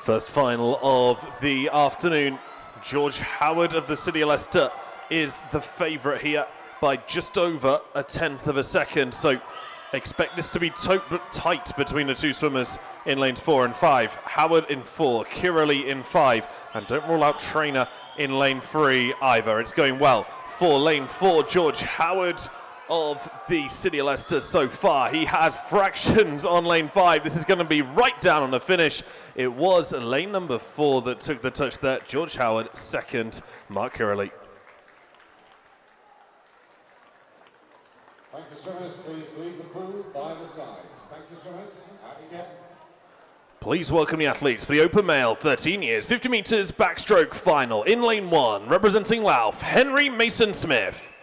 First final of the afternoon. George Howard of the City of Leicester is the favourite here by just over a tenth of a second. So expect this to be tight between the two swimmers in lanes 4 and 5. Howard in 4, Kirali in 5, and don't rule out Trainer in lane 3 either. It's going well for lane 4. George Howard of the City of Leicester so far. He has fractions on lane 5. This is going to be right down on the finish. It was lane number 4 that took the touch there. George Howard second, Mark Kirali. Thank you, swimmers. Please leave the pool by the sides. Thank you, swimmers. Out again. Please welcome the athletes for the Open Male 13 years, 50 metres backstroke final. In lane 1, representing Louth, Henry Mason-Smith.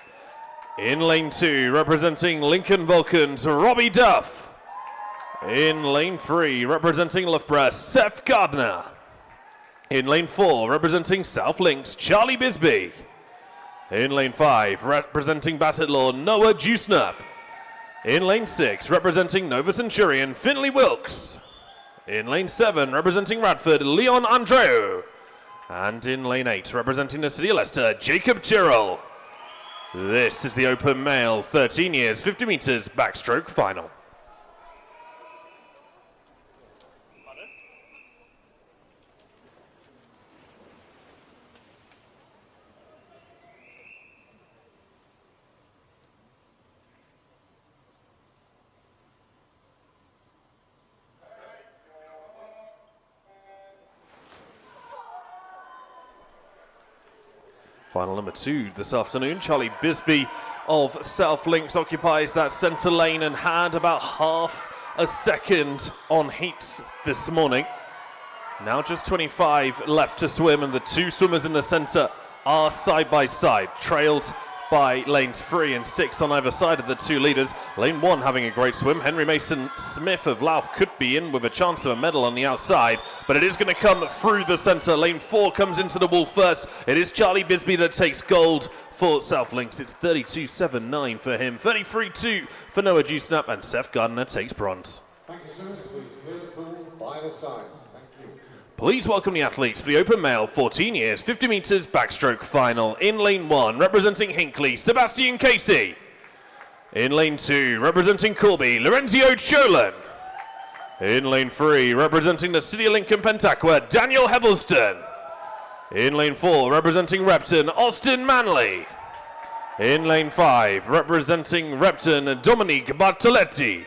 In lane 2, representing Lincoln Vulcans, Robbie Duff. In lane 3, representing Loughborough, Seth Gardner. In lane 4, representing South Links, Charlie Bisbee. In lane 5, representing Bassetlaw, Noah Juicnup. In lane 6, representing Nova Centurion, Finley Wilkes. In lane 7, representing Radford, Leon Andreu. And in lane 8, representing the City of Leicester, Jacob Tyrrell. This is the Open Male 13 years, 50 metres backstroke final. Final number 2 this afternoon. Charlie Bisbee of South Links occupies that centre lane and had about half a second on heats this morning. Now just 25 left to swim, and the two swimmers in the centre are side by side, trailed by lanes 3 and 6 on either side of the two leaders. Lane 1 having a great swim. Henry Mason-Smith of Louth could be in with a chance of a medal on the outside, but it is going to come through the centre. Lane 4 comes into the wall first. It is Charlie Bisbee that takes gold for South Links. It's 32.79 for him, 33.2 for Noah Juicnup, and Seth Gardner takes bronze. Thank you, swimmers. Please clear the pool by the sides. Thank you. Please welcome the athletes for the Open Male 14 years, 50 metres backstroke final. In lane 1, representing Hinckley, Sebastian Casey. In lane 2, representing Corby, Lorenzio Cholan. In lane 3, representing the City of Lincoln Pentaqua, Daniel Hevelston. In lane 4, representing Repton, Austin Manley. In lane 5, representing Repton, Dominique Bartoletti.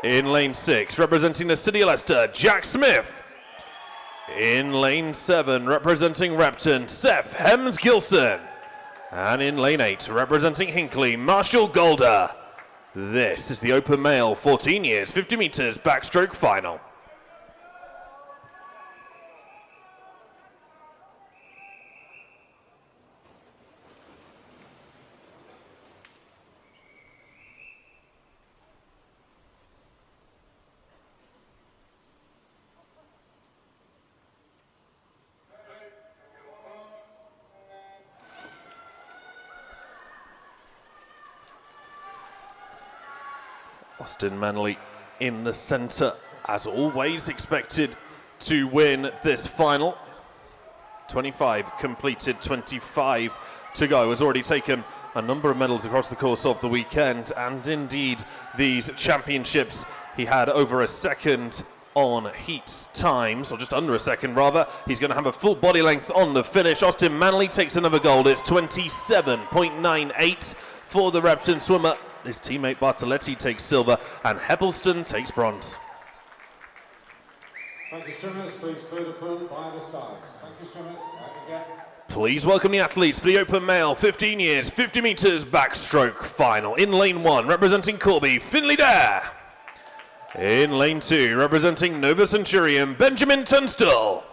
In lane 6, representing the City of Leicester, Jack Smith. In lane 7, representing Repton, Seth Hems-Gilson. And in lane 8, representing Hinckley, Marshall Golder. This is the Open Male 14 years, 50 metres backstroke final. Austin Manley in the centre, as always, expected to win this final. 25 completed, 25 to go. Has already taken a number of medals across the course of the weekend, and indeed these championships. He had over a second on heat times, or just under a second rather. He's going to have a full body length on the finish. Austin Manley takes another gold. It's 27.98 for the Repton swimmer. His teammate Bartoletti takes silver, and Heppelston takes bronze. Thank you, swimmers. Please clear the pool by the sides. Thank you, swimmers. Out again. Please welcome the athletes for the Open Male 15 years, 50 metres backstroke final. In lane 1, representing Corby, Finley Dare. In lane 2, representing Nova Centurion, Benjamin Tunstall.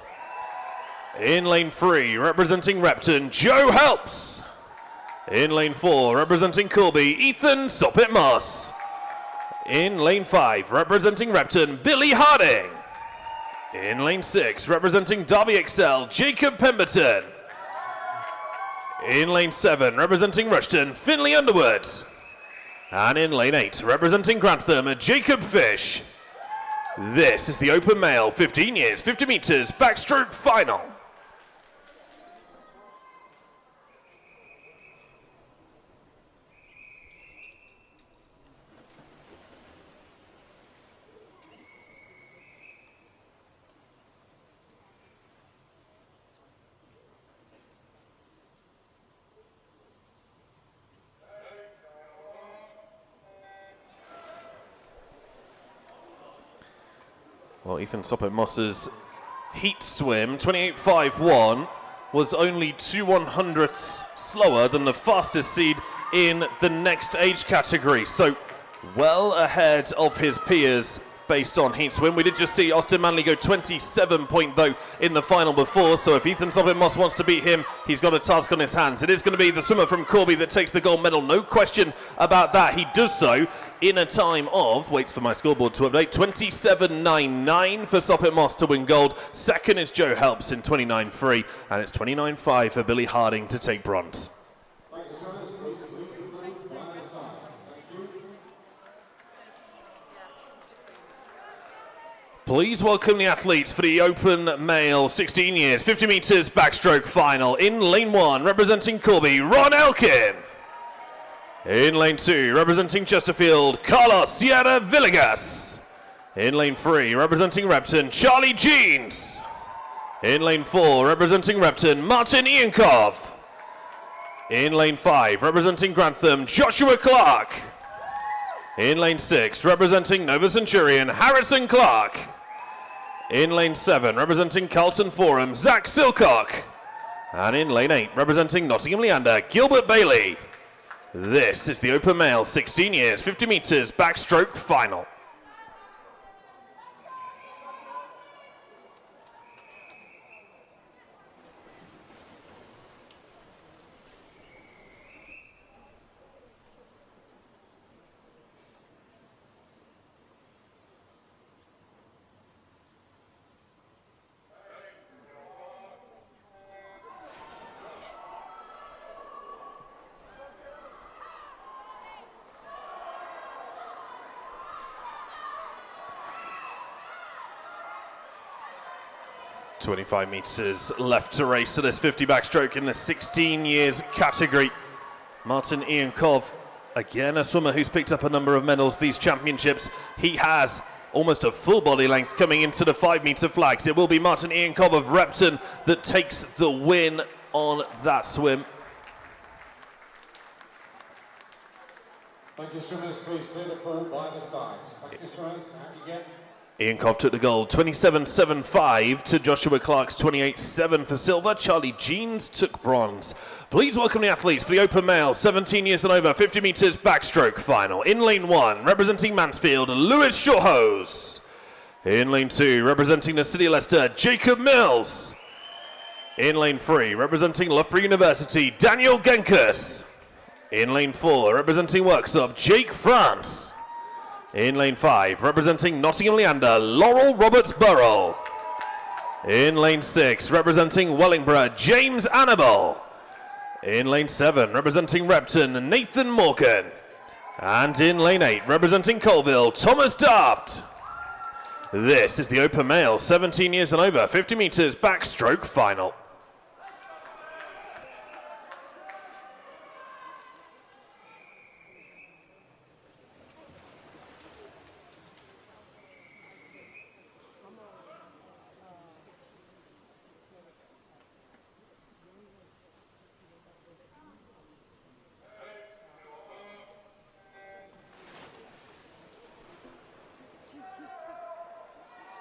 In lane 3, representing Repton, Joe Helps. In lane 4, representing Corby, Ethan Soppit-Moss. In lane 5, representing Repton, Billy Harding. In lane 6, representing Derby Excel, Jacob Pemberton. In lane 7, representing Rushton, Finley Underwood. And in lane 8, representing Grantham, Jacob Fish. This is the open male 15 years, 50 meters backstroke final. Well, Ethan Soppet-Moss's heat swim, 28.51, was only 2/100ths slower than the fastest seed in the next age category. So well ahead of his peers based on heat swim. We did just see Austin Manley go 27 point though in the final before. So if Ethan Soppet-Moss wants to beat him, he's got a task on his hands. It is going to be the swimmer from Corby that takes the gold medal. No question about that. He does so in a time of, waits for my scoreboard to update, 27.99 for Soppet-Moss to win gold. Second is Joe Helps in 29.3, and it's 29.5 for Billy Harding to take bronze. Please welcome the athletes for the open male 16 years, 50 meters backstroke final. In lane 1, representing Corby, Ron Elkin. In lane 2, representing Chesterfield, Carlos Sierra Villegas. In lane 3, representing Repton, Charlie Jeans. In lane 4, representing Repton, Martin Iankov. In lane 5, representing Grantham, Joshua Clark. In lane 6, representing Nova Centurion, Harrison Clark. In lane 7, representing Carlton Forum, Zach Silcock. And in lane 8, representing Nottingham Leander, Gilbert Bailey. This is the open male 16 years, 50 meters backstroke final. .25 meters left to race to this 50 backstroke in the 16 years category. Martin Iankov, again a swimmer who's picked up a number of medals these championships. He has almost a full body length coming into the 5 meter flags. It will be Martin Iankov of Repton that takes the win on that swim. Thank you, swimmers. Please clear the pool by the sides. Thank you, swimmers. Out you get. Iankov took the gold, 27.75 to Joshua Clark's 28.7 for silver. Charlie Jeans took bronze. Please welcome the athletes for the open male, 17 years and over, 50 meters backstroke final. In lane 1, representing Mansfield, Lewis Shorthose. In lane 2, representing the City of Leicester, Jacob Mills. In lane 3, representing Loughborough University, Daniel Genkus. In lane 4, representing Worksop, Jake France. In lane 5, representing Nottingham Leander, Laurel Roberts-Burrell. In lane 6, representing Wellingborough, James Annabel. In lane 7, representing Repton, Nathan Morgan. And in lane 8, representing Colville, Thomas Daft. This is the open male, 17 years and over, 50 meters backstroke final.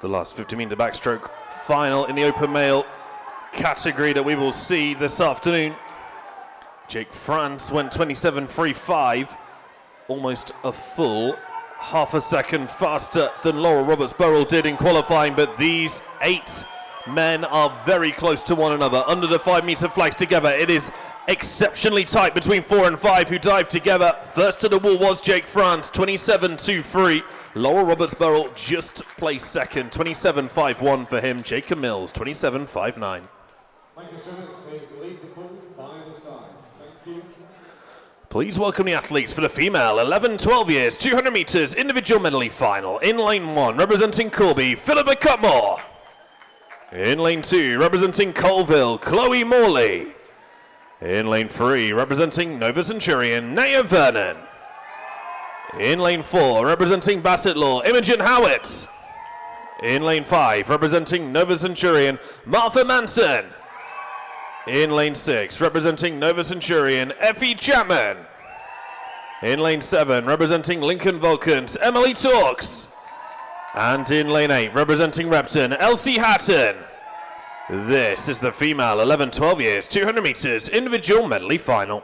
The last 50-meter backstroke final in the open male category that we will see this afternoon. Jake France went 27.35, almost a full half a second faster than Laurel Roberts-Burrell did in qualifying, but these 8 men are very close to one another under the 5 meter flags together. It is exceptionally tight between 4 and 5 who dive together. First to the wall was Jake France, 27.23. Laurel Roberts-Burrell just placed second, 27.51 for him. Jacob Mills, 27.59. Thank you, swimmers. Please leave the pool by the sides. Thank you. Please welcome the athletes for the female 11-12 years 200 meters individual medley final. In lane 1, representing Corby, Philippa Cutmore. In lane 2, representing Colville, Chloe Morley. In lane 3, representing Nova Centurion, Naya Vernon. In lane 4, representing Bassett Law, Imogen Howitt. In lane 5, representing Nova Centurion, Martha Manson. In lane 6, representing Nova Centurion, Effie Chapman. In lane 7, representing Lincoln Vulcans, Emily Talks. And in lane 8, representing Repton, Elsie Hatton. This is the female 11-12 years 200 meters individual medley final.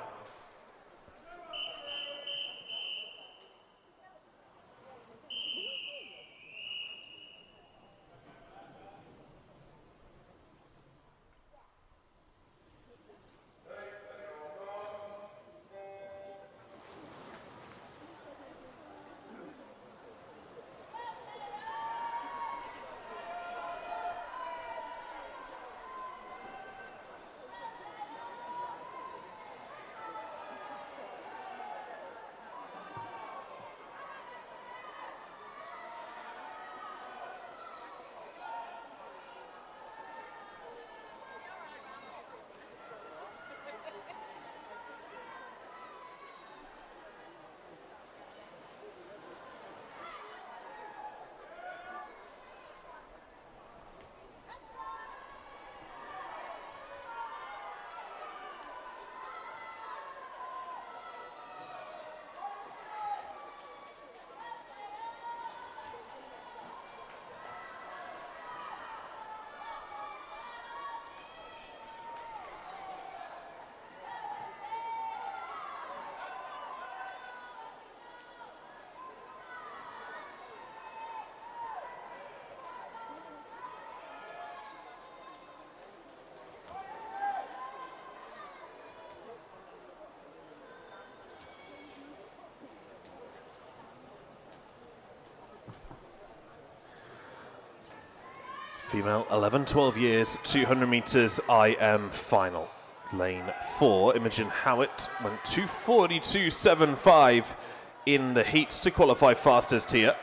Female 11-12 years, 200 meters IM final. Lane 4, Imogen Howitt went 2:42.75 in the heats to qualify fastest here.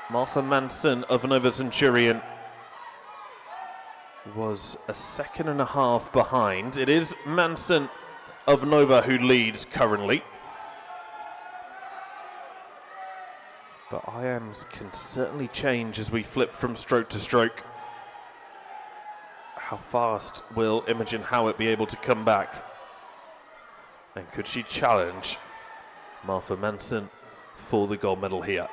Martha Manson of Nova Centurion was a second and a half behind. It is Manson of Nova who leads currently. But IMs can certainly change as we flip from stroke to stroke. How fast will Imogen Howitt be able to come back? And could she challenge Martha Manson for the gold medal here?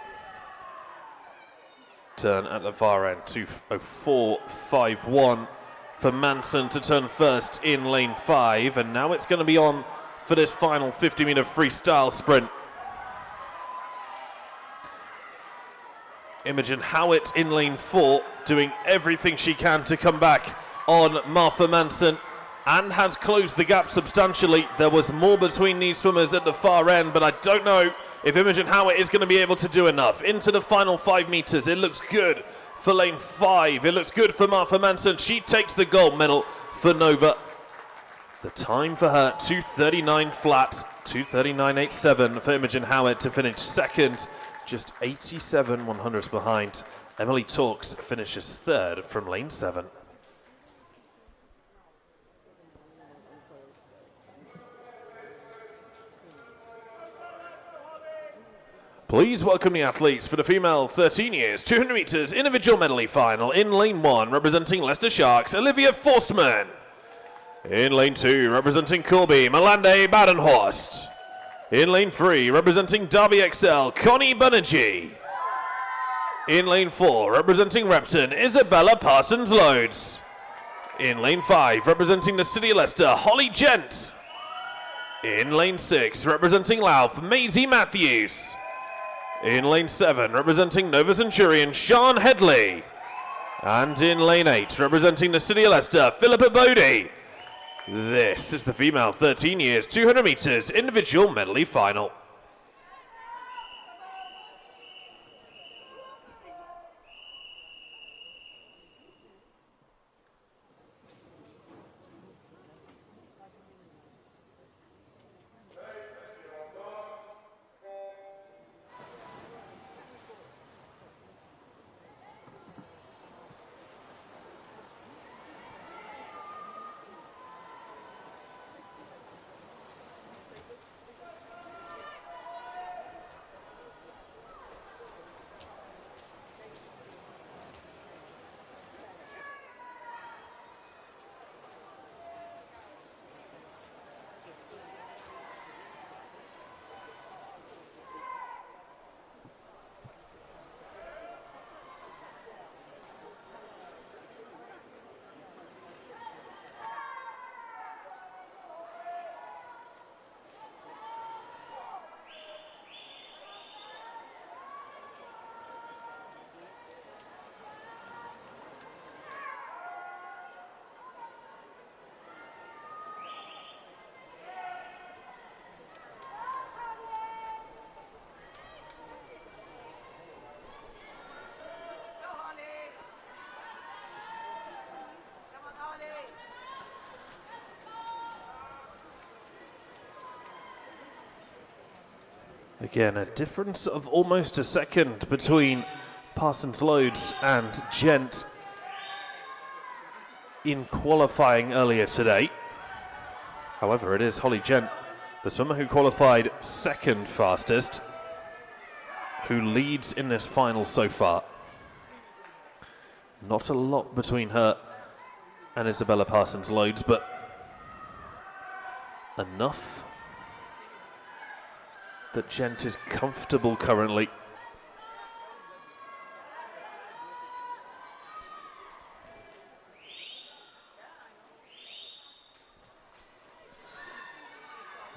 Turn at the far end, 2:04.51 for Manson to turn first in lane 5. And now it's going to be on for this final 50-meter freestyle sprint. Imogen Howitt in lane 4, doing everything she can to come back on Martha Manson, and has closed the gap substantially. There was more between these swimmers at the far end, but I don't know if Imogen Howitt is going to be able to do enough. Into the final 5 meters, it looks good for lane 5. It looks good for Martha Manson. She takes the gold medal for Nova. The time for her, 2:39 flat, 2:39.87 for Imogen Howitt to finish second, just 87 100ths behind. Emily Talks finishes third from lane 7. Please welcome the athletes for the female 13 years 200 meters individual medley final. In lane 1, representing Leicester Sharks, Olivia Forstman. In lane 2, representing Corby, Melande Badenhorst. In lane 3, representing Derby XL, Connie Banerjee. In lane 4, representing Repton, Isabella Parsons-Loads. In lane 5, representing the City of Leicester, Holly Gent. In lane 6, representing Louth, Maisie Matthews. In lane 7, representing Nova Centurion, Sean Headley. And in lane 8, representing the City of Leicester, Philippa Bodie. This is the female 13 years 200 meters individual medley final. Again, a difference of almost a second between Parsons Loads and Gent in qualifying earlier today. However, it is Holly Gent, the swimmer who qualified second fastest, who leads in this final so far. Not a lot between her and Isabella Parsons Loads, but enough that Gent is comfortable currently.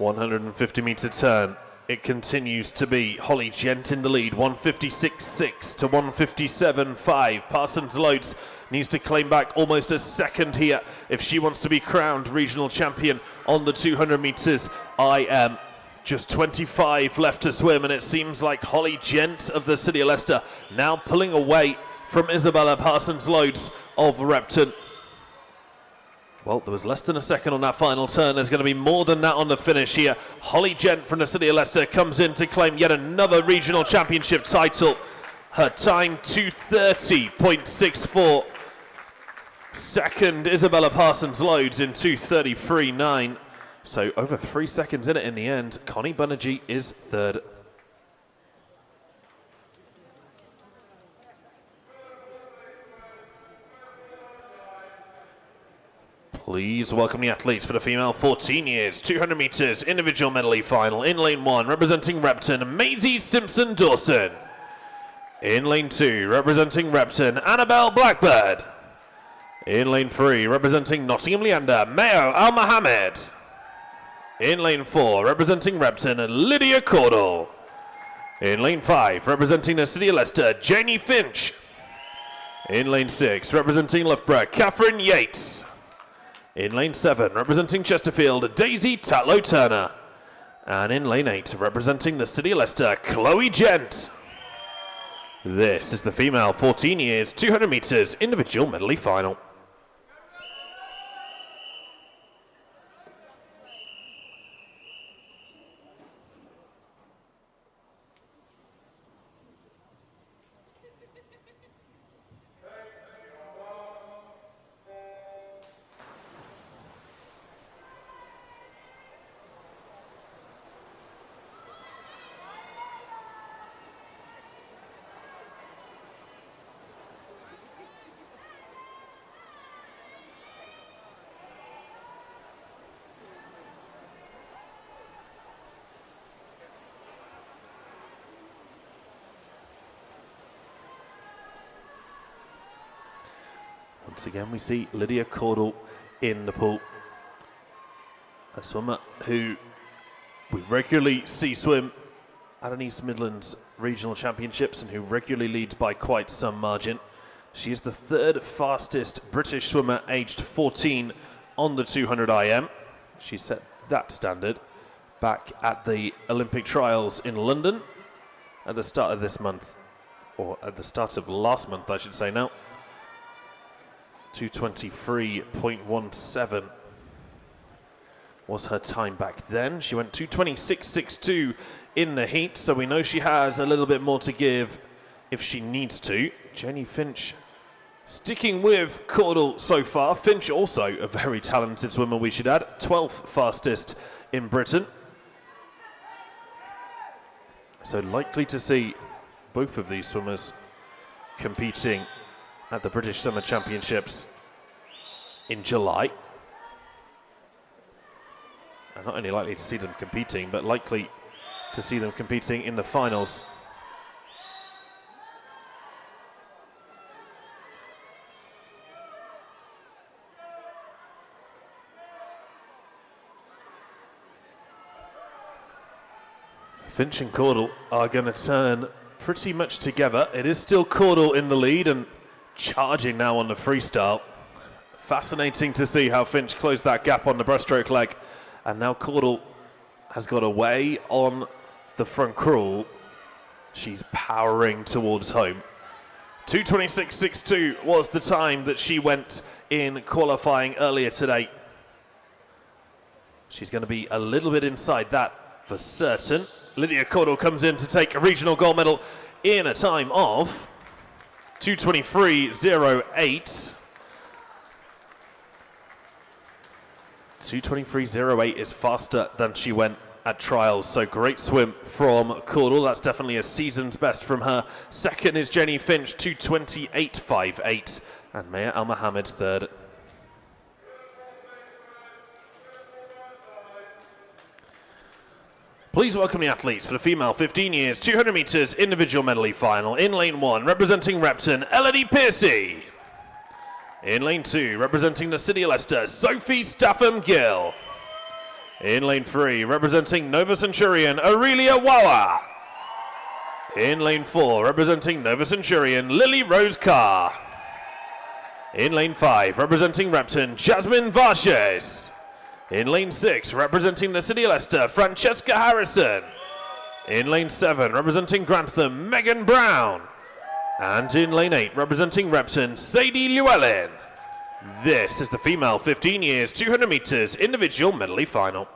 $150-meter turn. It continues to be Holly Gent in the lead, 156.6 to 157.5. Parsons Loads needs to claim back almost a second here if she wants to be crowned regional champion on the 200 meters. Just 25 left to swim, and it seems like Holly Gent of the City of Leicester now pulling away from Isabella Parsons Loads of Repton. Well, there was less than a second on that final turn. There's going to be more than that on the finish here. Holly Gent from the City of Leicester comes in to claim yet another regional championship title. Her time 2:30.64. Second, Isabella Parsons Loads in 2:33.9. So over 3 seconds in it in the end. Connie Banerjee is third. Please welcome the athletes for the female 14 years, 200 meters individual medley final. In lane 1, representing Repton, Maisie Simpson-Dawson. In lane 2, representing Repton, Annabelle Blackbird. In lane 3, representing Nottingham Leander, Mayo Al-Mohamed. In lane 4, representing Repton, Lydia Cordell. In lane 5, representing the City of Leicester, Janie Finch. In lane 6, representing Loughborough, Catherine Yates. In lane 7, representing Chesterfield, Daisy Tatlow-Turner. And in lane 8, representing the City of Leicester, Chloe Gent. This is the female 14 years, 200 meters individual medley final. Once again, we see Lydia Cordell in the pool. A swimmer who we regularly see swim at an East Midlands regional championships and who regularly leads by quite some margin. She is the third fastest British swimmer aged 14 on the 200 IM. She set that standard back at the Olympic trials in London at the start of this month, or at the start of last month, I should say now. 2:23.17 was her time back then. She went 2:26.62 in the heat, so we know she has a little bit more to give if she needs to. Jenny Finch sticking with Cordell so far. Finch also a very talented swimmer, we should add. 12th fastest in Britain. So likely to see both of these swimmers competing at the British Summer Championships in July. And not only likely to see them competing, but likely to see them competing in the finals. Finch and Cordell are going to turn pretty much together. It is still Cordell in the lead and charging now on the freestyle. Fascinating to see how Finch closed that gap on the breaststroke leg. And now Cordell has got away on the front crawl. She's powering towards home. 2:26.62 was the time that she went in qualifying earlier today. She's going to be a little bit inside that for certain. Lydia Cordell comes in to take a regional gold medal in a time of 2:23.08. 2:23.08 is faster than she went at trials, so great swim from Cordell. That's definitely a season's best from her. Second is Jenny Finch, 2:28.58, and Maya Al Mohammed third. Please welcome the athletes for the female 15 years 200 meters individual medley final. In lane 1, representing Repton, Elodie Piercy. In lane 2, representing the City of Leicester, Sophie Statham-Gill. In lane 3, representing Nova Centurion, Aurelia Wawa. In lane 4, representing Nova Centurion, Lily Rose Carr. In lane 5, representing Repton, Jasmine Varshes. In lane 6, representing the City of Leicester, Francesca Harrison. In lane 7, representing Grantham, Megan Brown. And in lane 8, representing Repton, Sadie Llewellyn. This is the female 15 years 200 meters individual medley final.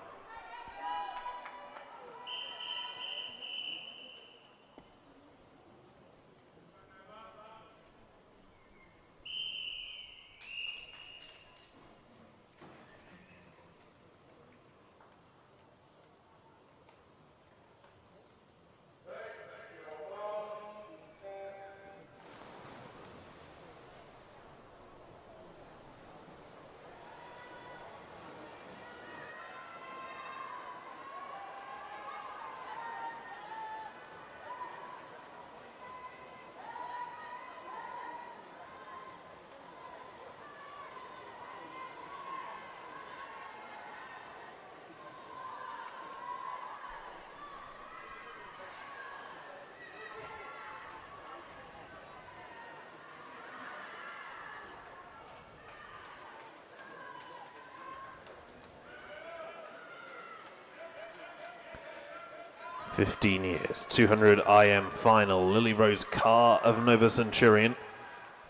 "15 years, 200 IM final. Lily Rose Carr of Nova Centurion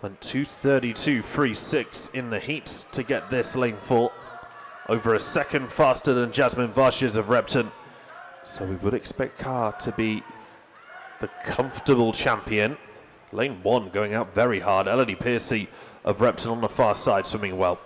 went 2:32.36 in the heats to get this lane 4. Over a second faster than Jasmine Varshes of Repton. So we would expect Carr to be the comfortable champion. Lane 1 going out very hard. Elodie Piercy of Repton on the far side swimming well.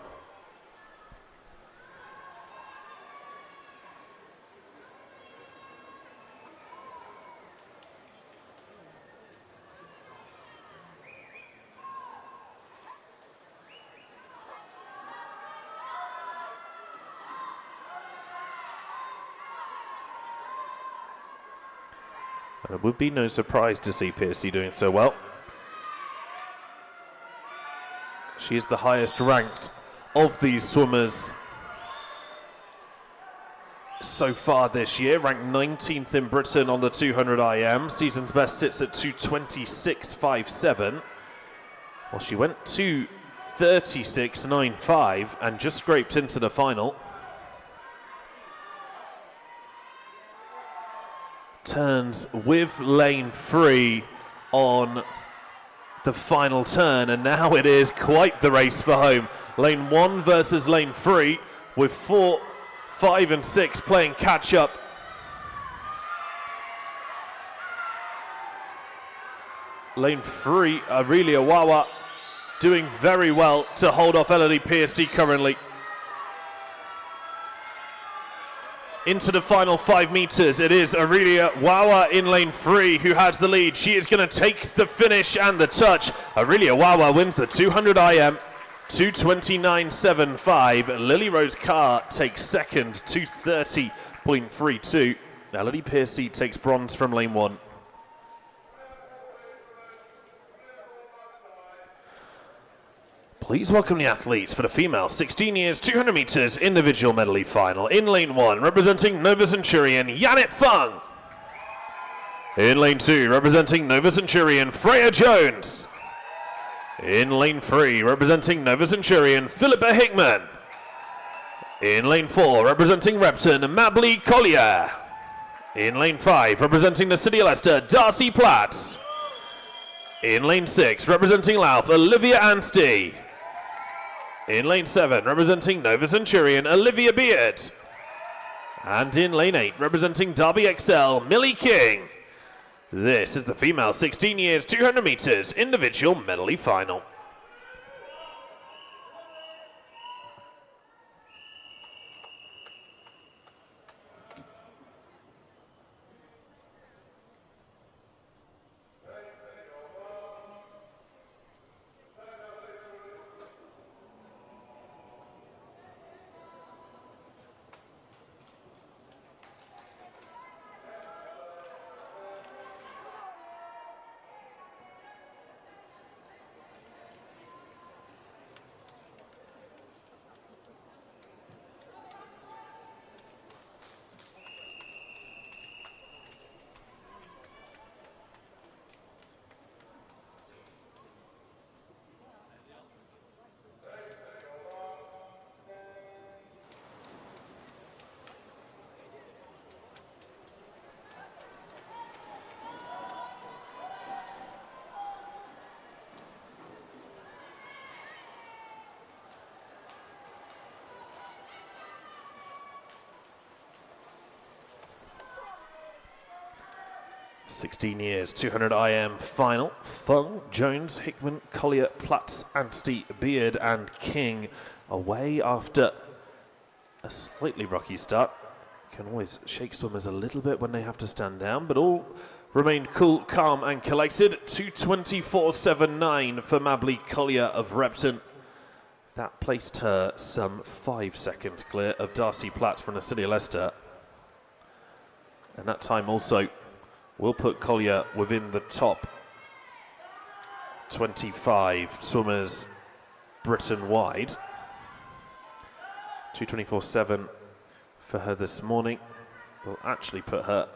And it would be no surprise to see Piercy doing so well. She is the highest ranked of these swimmers so far this year, ranked 19th in Britain on the 200 IM. Season's best sits at 2:26.57. Well, she went 2:36.95 and just scraped into the final. Turns with lane 3 on the final turn, and now it is quite the race for home. Lane 1 versus lane 3, with 4, 5 and 6 playing catch up. Lane 3, Aurelia Wawa doing very well to hold off Elodie Piercy currently. Into the final 5 meters, it is Aurelia Wawa in lane 3 who has the lead. She is going to take the finish and the touch. Aurelia Wawa wins the 200 IM, 2:29.75. Lily Rose Carr takes second, 2:30.32. Elodie Piercy takes bronze from lane 1. Please welcome the athletes for the female 16 years 200 meters individual medley final. In lane 1, representing Nova Centurion, Yanit Fung. In lane 2, representing Nova Centurion, Freya Jones. In lane 3, representing Nova Centurion, Philippa Hickman. In lane 4, representing Repton, Mably Collier. In lane 5, representing the City of Leicester, Darcy Platt. In lane 6, representing Louth, Olivia Anstey. In lane 7, representing Nova Centurion, Olivia Beard. And in lane 8, representing Derby XL, Millie King. This is the female 16 years, 200 meters individual medley final. (16 years, 200 IM final. Fung, Jones, Hickman, Collier, Platts, Anstey, Beard, and King away after a slightly rocky start. Can always shake swimmers a little bit when they have to stand down, but all remained cool, calm, and collected. 2:24.79 for Mably Collier of Repton. That placed her some 5 seconds clear of Darcy Platts from the City of Leicester. And that time also will put Collier within the top 25 swimmers Britain-wide. 2:24.7 for her this morning will actually put her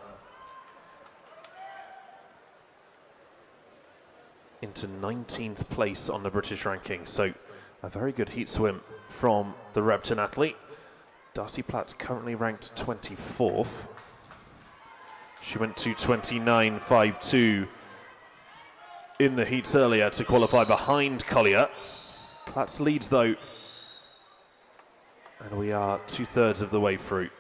into 19th place on the British ranking. So a very good heat swim from the Repton athlete. Darcy Platts currently ranked 24th. She went to 29.52 in the heats earlier to qualify behind Collier. Platts leads though, and we are 2/3 of the way through.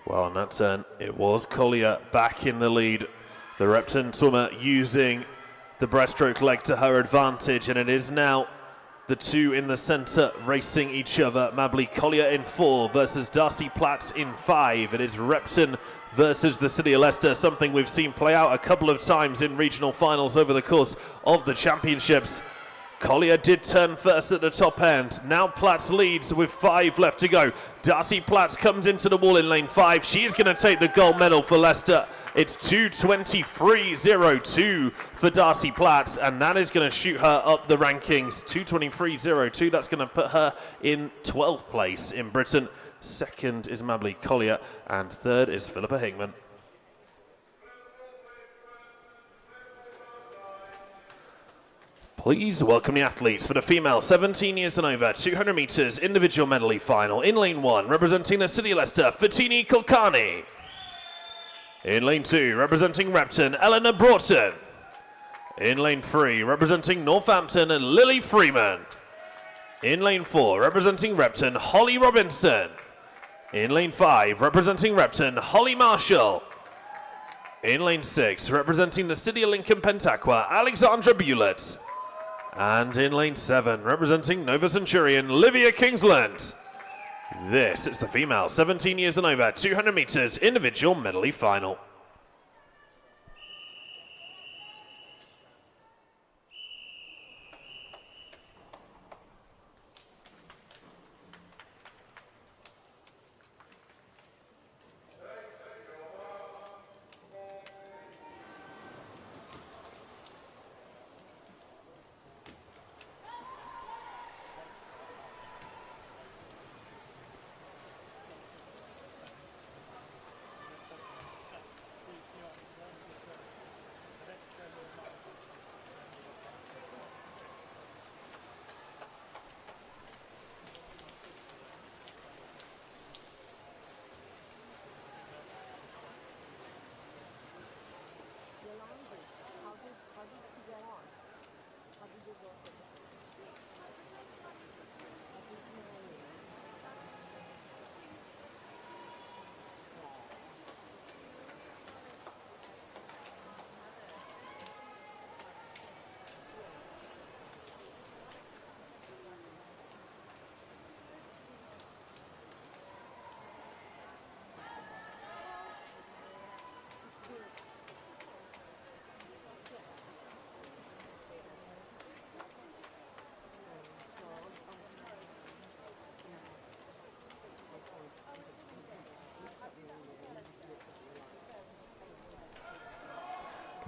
Well, on that turn, it was Collier back in the lead. The Repton swimmer using the breaststroke leg to her advantage, and it is now the two in the centre racing each other. Mably Collier in 4 versus Darcy Platts in 5. It is Repton versus the City of Leicester, something we've seen play out a couple of times in regional finals over the course of the championships. Collier did turn first at the top end. Now Platts leads with 5 left to go. Darcy Platts comes into the wall in lane 5. She is going to take the gold medal for Leicester. It's 2:23.02 for Darcy Platts, and that is going to shoot her up the rankings. 2:23.02, that's going to put her in 12th place in Britain. Second is Mably Collier, and third is Philippa Hickman. Please welcome the athletes for the female 17 years and over 200 meters individual medley final. In lane 1, representing the City of Leicester, Fatini Kulkarni. In lane 2, representing Repton, Eleanor Broughton. In lane 3, representing Northampton, and Lily Freeman. In lane 4, representing Repton, Holly Robinson. In lane 5, representing Repton, Holly Marshall. In lane 6, representing the City of Lincoln Pentaqua, Alexandra Bulett. And in lane 7, representing Nova Centurion, Livia Kingsland. This is the female 17 years and over 200 meters individual medley final.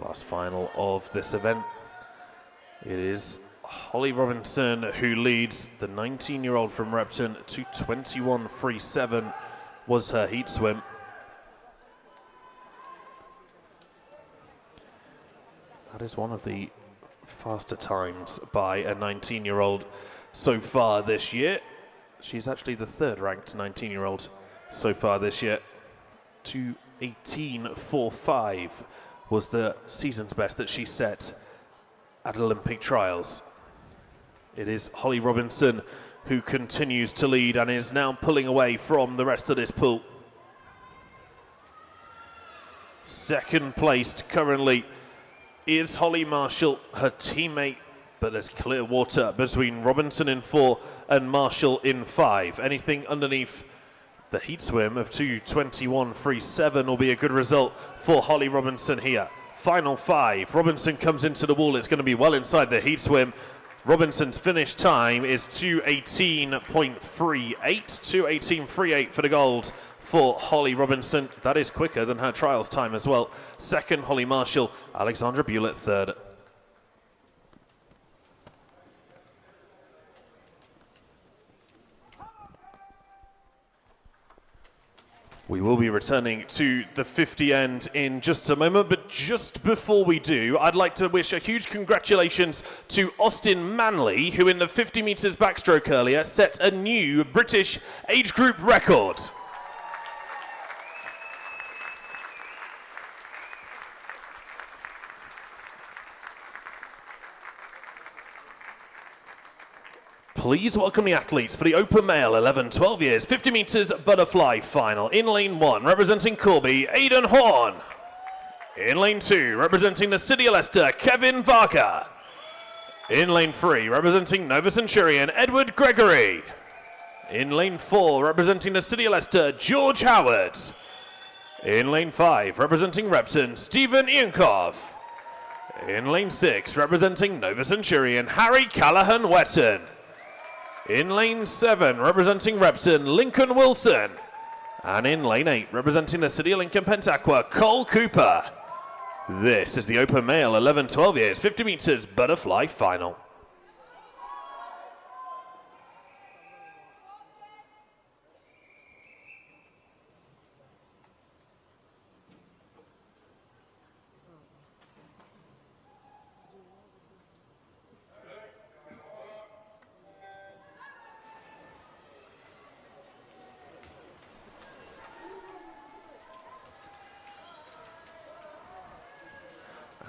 Last final of this event. It is Holly Robinson who leads. The 19-year-old from Repton to 21.37 was her heat swim. That is one of the faster times by a 19-year-old so far this year. She's actually the third ranked 19-year-old so far this year. 2:18.45 was the season's best that she set at Olympic trials. It is Holly Robinson who continues to lead and is now pulling away from the rest of this pool. Second placed currently is Holly Marshall, her teammate, but there's clear water between Robinson in 4 and Marshall in 5. Anything underneath the heat swim of 2:21.37 will be a good result for Holly Robinson here. Final 5. Robinson comes into the wall. It's going to be well inside the heat swim. Robinson's finish time is 2:18.38. 2:18.38 for the gold for Holly Robinson. That is quicker than her trials time as well. Second, Holly Marshall. Alexandra Bulett third. We will be returning to the 50 end in just a moment, but just before we do, I'd like to wish a huge congratulations to Austin Manley, who in the 50 meters backstroke earlier set a new British age group record. Please welcome the athletes for the Open Male 11-12 years 50 meters butterfly final. In lane 1, representing Corby, Aidan Horn. In lane 2, representing the City of Leicester, Kevin Varga. In lane 3, representing Nova Centurion, Edward Gregory. In lane 4, representing the City of Leicester, George Howard. In lane 5, representing Repton, Stephen Iankov. In lane 6, representing Nova Centurion, Harry Callahan-Wetton. In lane 7, representing Repton, Lincoln Wilson. And in lane 8, representing the City of Lincoln Pentaqua, Cole Cooper. This is the Open Male 11-12 years 50 meters butterfly final.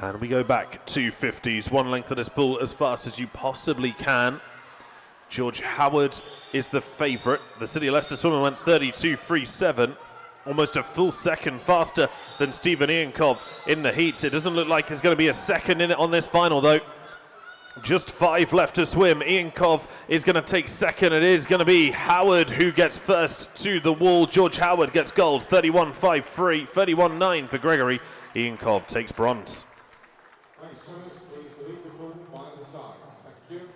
And we go back to 50s, one length of this bull as fast as you possibly can. George Howard is the favourite. The City of Leicester swimmer went 32.37, almost a full second faster than Stephen Iankov in the heats. It doesn't look like there's going to be a second in it on this final though. Just 5 left to swim. Iankov is going to take second. It is going to be Howard who gets first to the wall. George Howard gets gold, 31.53, 31.9 for Gregory. Iankov takes bronze. Thanks, sir. Please leave the pool by the sides. Thank you.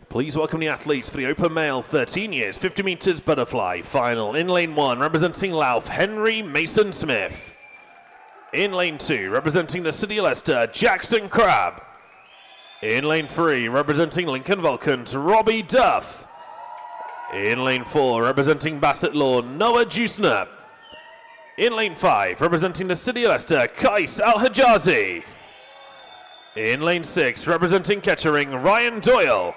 Please welcome the athletes for the Open Male 13 years 50 meters butterfly final. In lane 1, representing Louth, Henry Mason Smith. In lane 2, representing the City of Leicester, Jackson Crabb. In lane 3, representing Lincoln Vulcans, Robbie Duff. In lane 4, representing Bassett Lawn, Noah Jusner. In lane 5, representing the City of Leicester, Kais Al-Hajazi. In lane 6, representing Kettering, Ryan Doyle.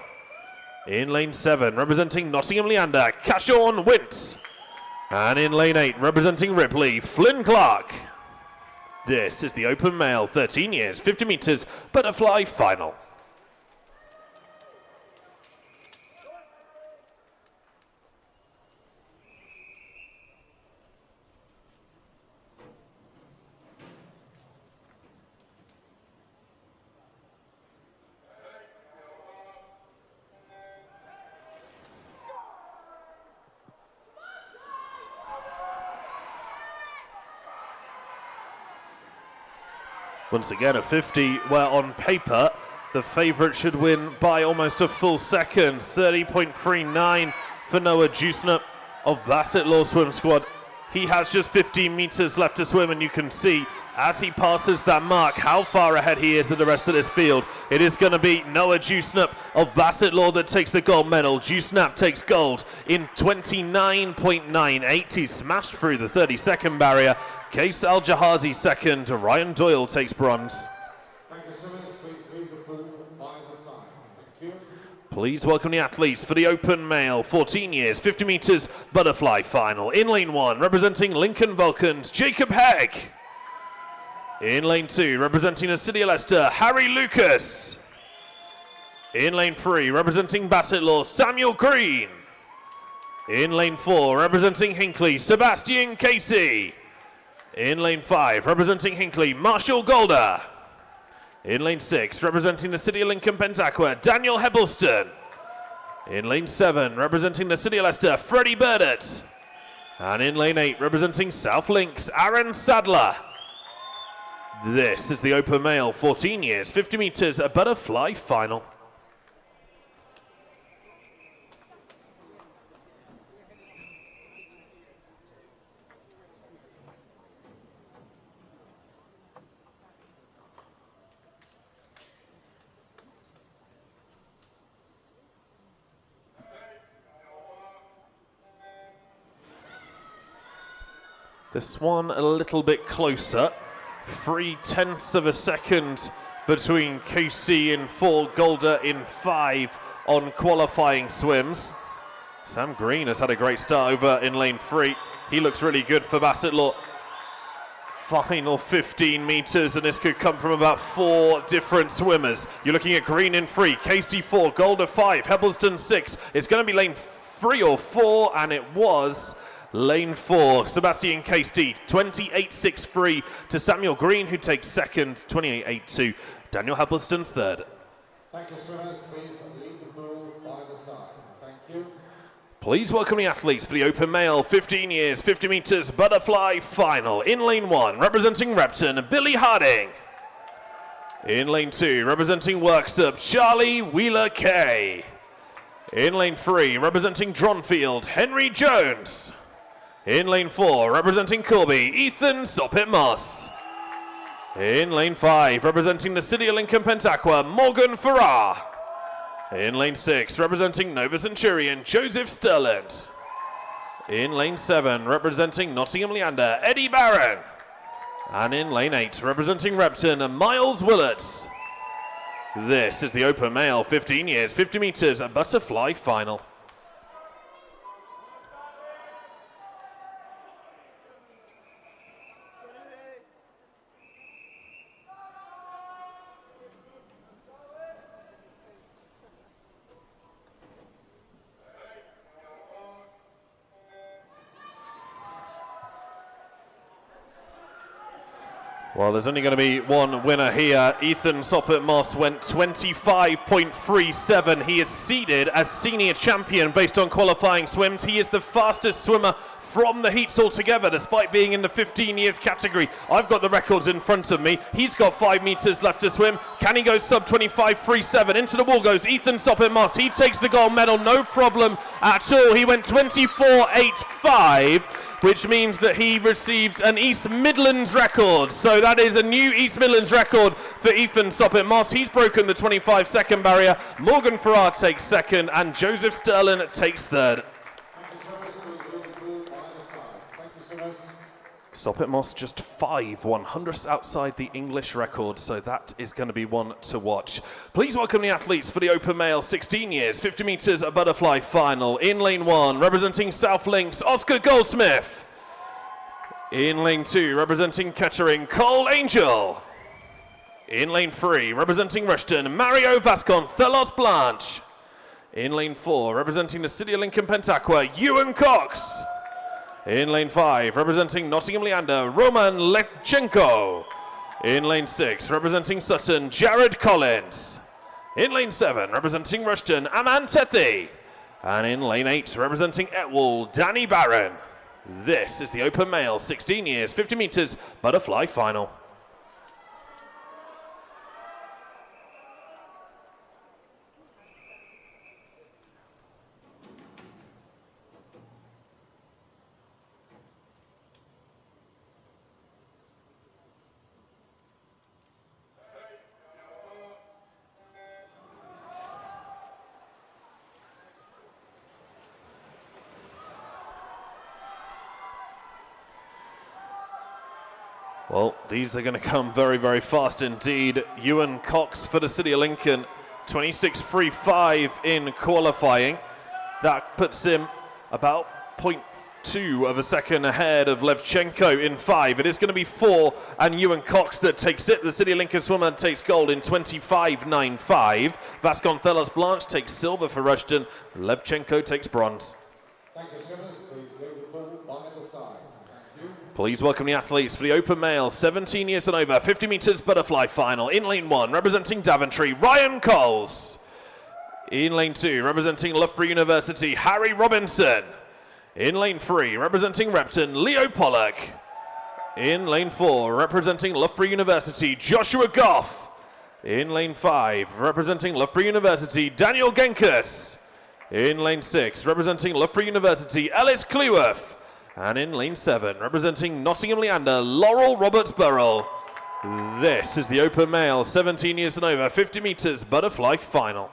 In lane 7, representing Nottingham Leander, Cashawn Wintz. And in lane 8, representing Ripley, Flynn Clark. This is the Open Male 13 years 50 meters butterfly final. Once again, a 50 where on paper the favourite should win by almost a full second. 30.39 for Noah Jusner of Bassett Law Swim Squad. He has just 15 meters left to swim, and you can see as he passes that mark how far ahead he is of the rest of this field. It is going to be Noah Juicnap of Bassett Law that takes the gold medal. Juicnap takes gold in 29.98. He smashed through the 30-second barrier. Case Al-Jahazi second. Ryan Doyle takes bronze. Please welcome the athletes for the open male 14 years 50 meters butterfly final. In lane 1, representing Lincoln Vulcans, Jacob Hegg. In lane 2, representing the City of Leicester, Harry Lucas. In lane 3, representing Bassett Law, Samuel Green. In lane 4, representing Hinckley, Sebastian Casey. In lane 5, representing Hinckley, Marshall Golder. In lane 6, representing the City of Lincoln Pentaqua, Daniel Hebbleston. In lane 7, representing the City of Leicester, Freddie Burdett. And in lane 8, representing South Links, Aaron Sadler. This is the open male 14 years, 50 meters, a butterfly final. This one a little bit closer. 0.3 of a second between KC in 4, Golder in 5 on qualifying swims. Sam Green has had a great start over in lane 3. He looks really good for Bassett Law. Final 15 meters, and this could come from about 4 different swimmers. You're looking at Green in 3, Casey 4, Golder 5, Hebbleston 6. It's going to be lane 3 or 4, and it was lane 4, Sebastian Casey, 28.63 to Samuel Green, who takes second, 28.82. Daniel Hebbleston third. Thank you, swimmers. Please leave the pool by the sides. Thank you. Please welcome the athletes for the open male 15 years, 50 meters butterfly final. In lane 1, representing Repton, Billy Harding. In lane 2, representing Worksop, Charlie Wheeler-Kay. In lane 3, representing Dronfield, Henry Jones. In lane 4, representing Corby, Ethan Soppit-Moss. In lane 5, representing the City of Lincoln Pentaqua, Morgan Farrar. In lane 6, representing Nova Centurion, Joseph Sterland. In lane 7, representing Nottingham Leander, Eddie Barron. And in lane 8, representing Repton, Miles Willets. This is the open male 15 years, 50 meters, a butterfly final. Well, there's only going to be one winner here. Ethan Soppit-Moss went 25.37. He is seeded as senior champion based on qualifying swims. He is the fastest swimmer from the heats altogether, despite being in the 15 years category. I've got the records in front of me. He's got 5 meters left to swim. Can he go sub 25.37? Into the wall goes Ethan Soppit-Moss. He takes the gold medal, no problem at all. He went 24.85. which means that he receives an East Midlands record. So that is a new East Midlands record for Ethan Soppit-Moss. He's broken the 25-second barrier. Morgan Farrar takes second, and Joseph Sterling takes third. Soppit-Moss just 5/100ths outside the English record, so that is going to be one to watch. Please welcome the athletes for the open male 16 years, 50 meters, a butterfly final. In lane 1, representing South Links, Oscar Goldsmith. In lane 2, representing Kettering, Cole Angel. In lane 3, representing Rushton, Mario Vasconcelos Blanche. In lane 4, representing the City of Lincoln Pentaqua, Ewan Cox. In lane 5, representing Nottingham Leander, Roman Levchenko. In lane 6, representing Sutton, Jared Collins. In lane 7, representing Rushton, Aman Tethi. And in lane 8, representing Etwall, Danny Barron. This is the open male 16 years, 50 meters butterfly final. Well, these are going to come very, very fast indeed. Ewan Cox for the City of Lincoln, 26.35 in qualifying. That puts him about 0.2 of a second ahead of Levchenko in 5. It is going to be 4, and Ewan Cox that takes it. The City of Lincoln swimmer takes gold in 25.95. Vasconcelos Blanche takes silver for Rushton. Levchenko takes bronze. Thank you, swimmers. Please leave the pool by the sides. Thank you. Please welcome the athletes for the open male, 17 years and over, 50 metres butterfly final. In lane 1, representing Daventry, Ryan Coles. In lane 2, representing Loughborough University, Harry Robinson. In lane 3, representing Repton, Leo Pollock. In lane 4, representing Loughborough University, Joshua Goff. In lane 5, representing Loughborough University, Daniel Genkus. In lane 6, representing Loughborough University, Ellis Cleworth. And in lane 7, representing Nottingham Leander, Laurel Roberts Burrell. This is the open male, 17 years and over, 50 metres butterfly final.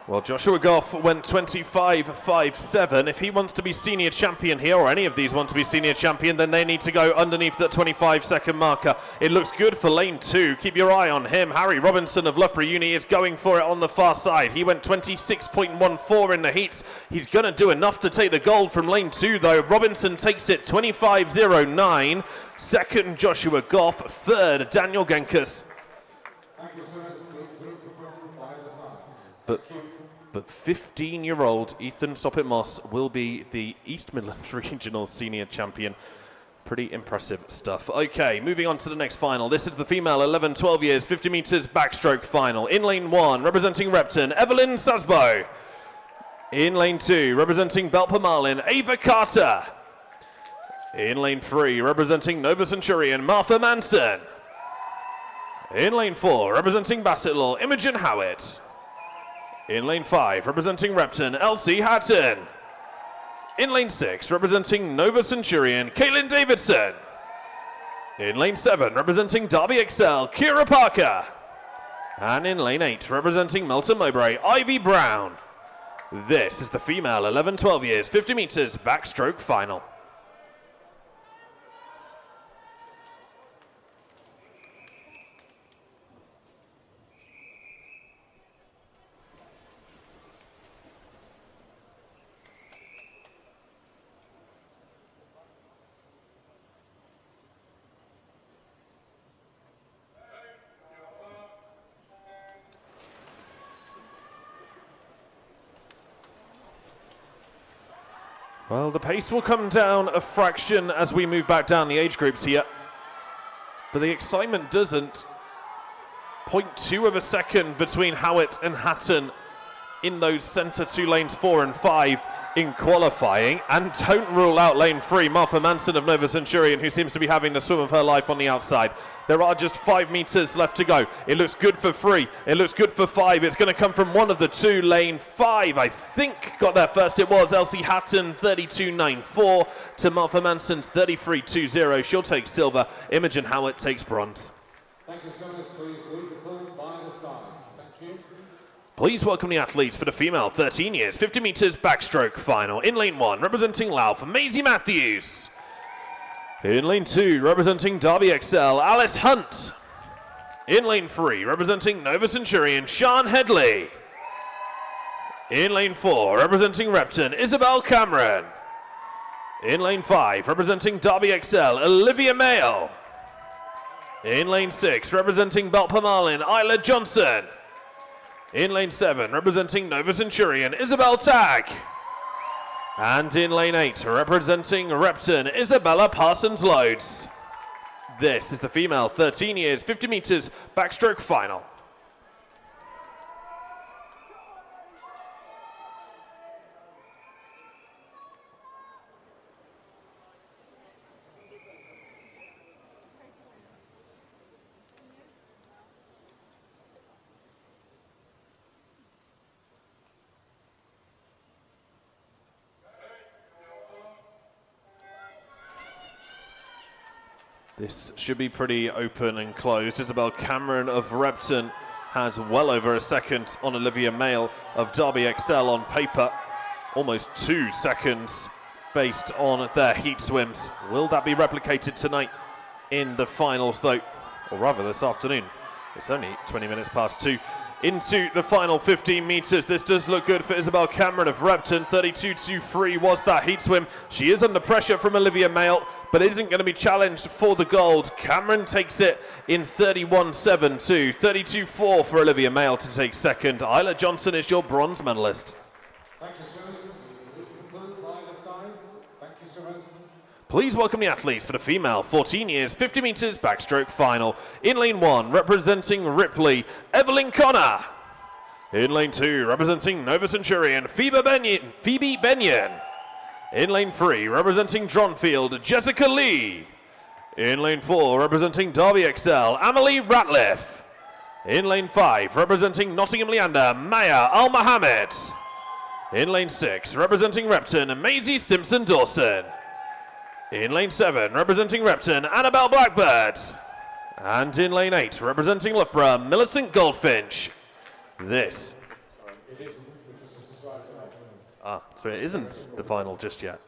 Well, Joshua Goff went 25.57. If he wants to be senior champion here, or any of these want to be senior champion, then they need to go underneath that 25-second marker. It looks good for lane 2. Keep your eye on him. Harry Robinson of Loughborough Uni is going for it on the far side. He went 26.14 in the heats. He's going to do enough to take the gold from lane 2, though. Robinson takes it 25.09. Second, Joshua Goff. Third, Daniel Genkus. Thank you, swimmers. Please leave the pool by the sides. But 15-year-old Ethan Soppit-Moss will be the East Midlands Regional Senior Champion. Pretty impressive stuff. Okay, moving on to the next final. This is the female 11-12 years, 50 metres backstroke final. In lane 1, representing Repton, Evelyn Sasbo. In lane 2, representing Belper-Marlin, Ava Carter. In lane 3, representing Nova Centurion, Martha Manson. In lane 4, representing Bassetlaw, Imogen Howitt. In lane 5, representing Repton, Elsie Hatton. In lane 6, representing Nova Centurion, Caitlin Davidson. In lane 7, representing Derby Excel, Kira Parker. And in lane 8, representing Melton Mowbray, Ivy Brown. This is the female 11-12 years, 50 metres backstroke final. Well, the pace will come down a fraction as we move back down the age groups here. But the excitement doesn't. 0.2 of a second between Howitt and Hatton in those centre 2 lanes 4 and 5 in qualifying. And don't rule out lane 3, Martha Manson of Nova Centurion, who seems to be having the swim of her life on the outside. There are just 5 metres left to go. It looks good for 3. It looks good for 5. It's going to come from one of the 2. Lane 5, I think, got there first. It was Elsie Hatton, 32.94 to Martha Manson's 33.20. She'll take silver. Imogen Howitt takes bronze. Thank you, swimmers. Please leave the pool by the sides. Thank you. Please welcome the athletes for the female 13 years, 50 metres backstroke final. In lane 1, representing Louth, Maisie Matthews. In lane 2, representing Derby Excel, Alice Hunt. In lane 3, representing Nova Centurion, Sean Headley. In lane 4, representing Repton, Isabel Cameron. In lane 5, representing Derby Excel, Olivia Mayle. In lane 6, representing Belper-Marlin, Isla Johnson. In lane 7, representing Nova Centurion, Isabel Tagg. And in lane 8, representing Repton, Isabella Parsons-Loads. This is the female 13 years, 50 metres backstroke final. This should be pretty open and closed. Isabel Cameron of Repton has well over a second on Olivia Mayle of Derby Excel on paper. Almost 2 seconds based on their heat swims. Will that be replicated tonight in the finals though? Or rather this afternoon. It's only 20 minutes past 2. Into the final 15 meters. This does look good for Isabel Cameron of Repton. 32.23 was that heat swim. She is under pressure from Olivia Mayle, but isn't going to be challenged for the gold. Cameron takes it in 31.72. 32.4 for Olivia Mayle to take second. Isla Johnson is your bronze medalist. Thank you, sir. Conclude by the sides. Thank you, sir. Please welcome the athletes for the female 14 years 50 meters backstroke final. In lane 1, representing Ripley, Evelyn Connor. In lane 2, representing Nova Centurion, Phoebe Benyon. In lane 3, representing Dronfield, Jessica Lee. In lane 4, representing Derby Excel, Amelie Ratliff. In lane 5, representing Nottingham Leander, Maya Al Mohammed. In lane 6, representing Repton, Maisie Simpson Dawson. In lane 7, representing Repton, Annabelle Blackbird. And in lane 8, representing Loughborough, Millicent Goldfinch. This. So it isn't the final just yet.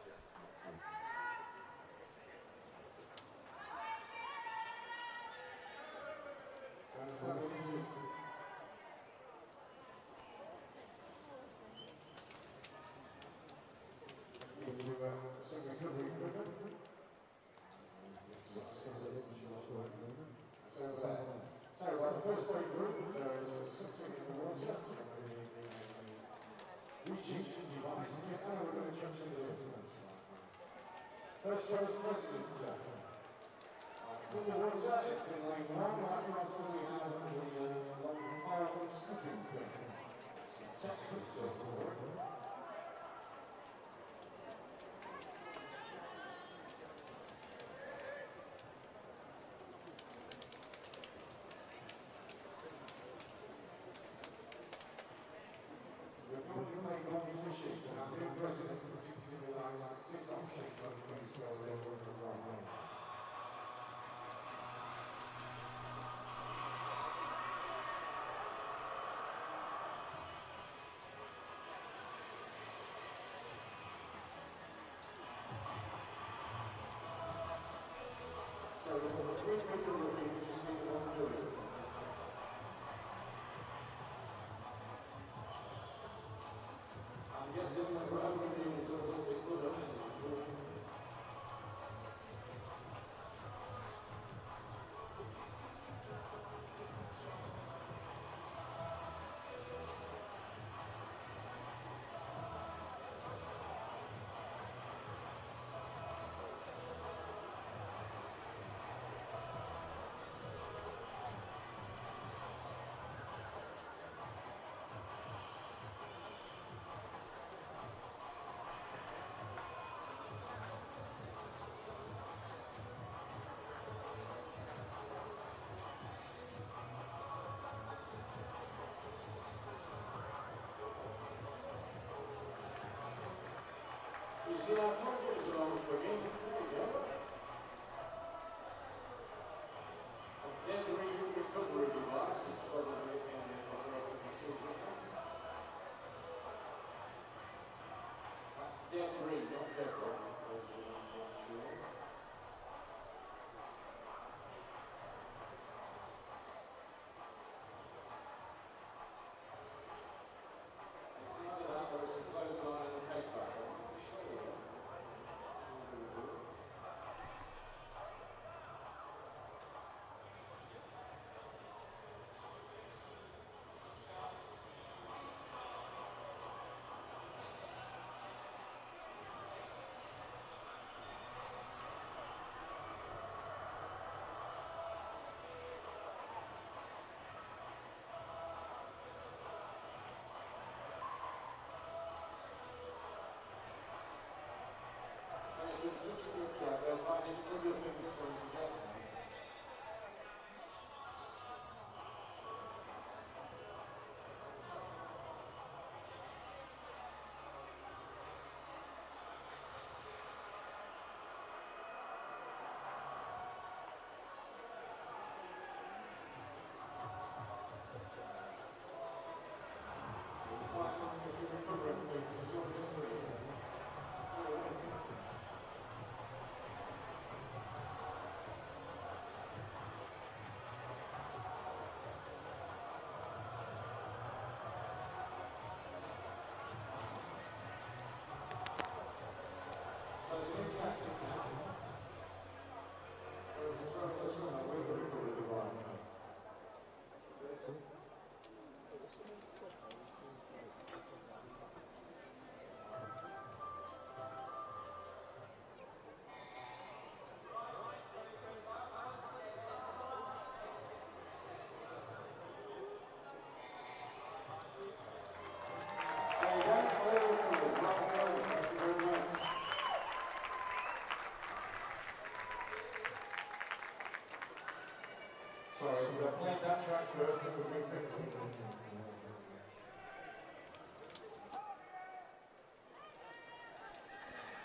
We have played that track first and we'll be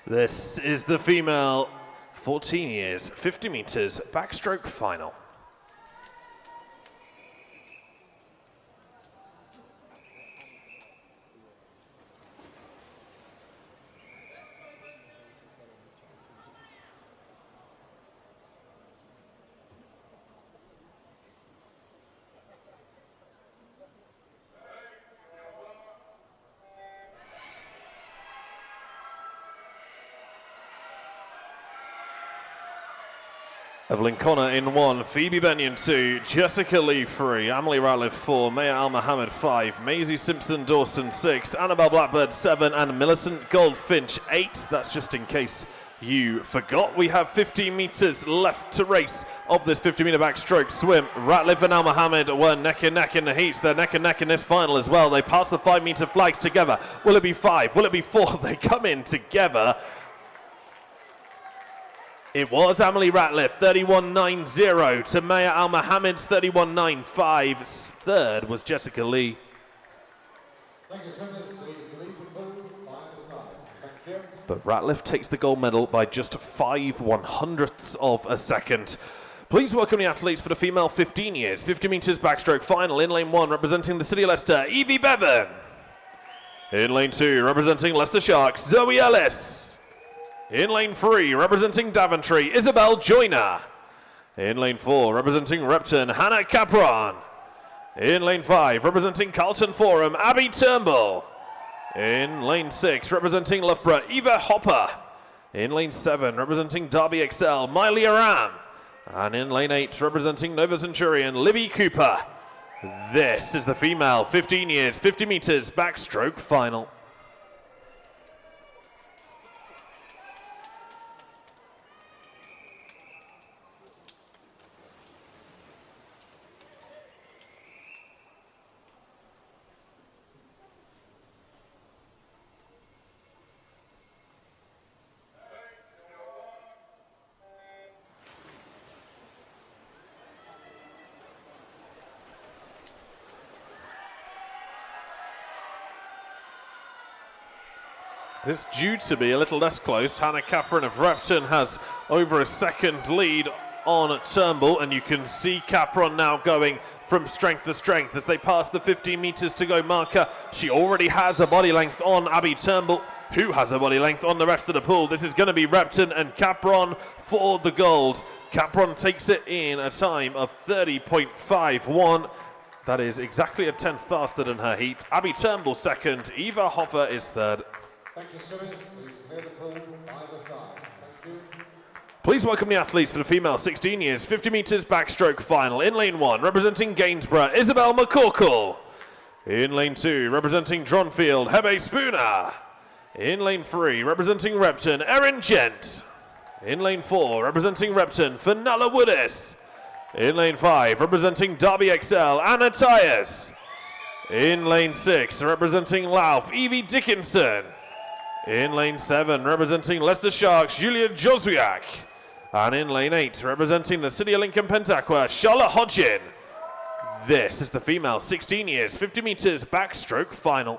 This is the female 14 years, 50 meters backstroke final. Evelyn Connor in 1, Phoebe Benyon 2, Jessica Lee 3, Emily Ratliff 4, Maya Al-Mohammed 5, Maisie Simpson Dawson 6, Annabelle Blackbird 7, and Millicent Goldfinch 8. That's just in case you forgot. We have 15 meters left to race of this 50-meter backstroke swim. Ratliff and Al-Mohammed were neck and neck in the heats. They're neck and neck in this final as well. They pass the 5-meter flags together. Will it be 5? Will it be 4? They come in together. It was Emily Ratliff, 31.90 to Maya Al-Mohammed's 31.95. Third was Jessica Lee. Thank you, swimmers. Please leave the pool by the sides. Thank you. But Ratliff takes the gold medal by just 5/100ths of a second. Please welcome the athletes for the female 15 years, 50 meters backstroke final. In lane 1, representing the City of Leicester, Evie Bevan. In lane 2, representing Leicester Sharks, Zoe Ellis. In lane 3, representing Daventry, Isabel Joyner. In lane 4, representing Repton, Hannah Capron. In lane 5, representing Carlton Forum, Abby Turnbull. In lane 6, representing Loughborough, Eva Hopper. In lane 7, representing Derby Excel, Miley Aram. And in lane 8, representing Nova Centurion, Libby Cooper. This is the female 15 years, 50 meters backstroke final. It's due to be a little less close. Hannah Capron of Repton has over a second lead on Turnbull, and you can see Capron now going from strength to strength as they pass the 15 meters to go marker. She already has a body length on Abby Turnbull, who has a body length on the rest of the pool. This is going to be Repton and Capron for the gold. Capron takes it in a time of 30.51. That is exactly a tenth faster than her heat. Abby Turnbull second, Eva Hoffer is third. Thank you, swimmers. Please clear the pool by the sides. Thank you. Please welcome the athletes for the female 16 years, 50 meters backstroke final. In lane 1, representing Gainsborough, Isabel McCorkle. In lane 2, representing Dronfield, Hebe Spooner. In lane 3, representing Repton, Erin Gent. In lane 4, representing Repton, Fenella Woodis. In lane 5, representing Derby Excel, Anna Tyers. In lane 6, representing Louth, Evie Dickinson. In lane 7, representing Leicester Sharks, Julia Joswiak. And in lane 8, representing the City of Lincoln Pentaqua, Charlotte Hodgin. This is the female 16 years, 50 meters backstroke final.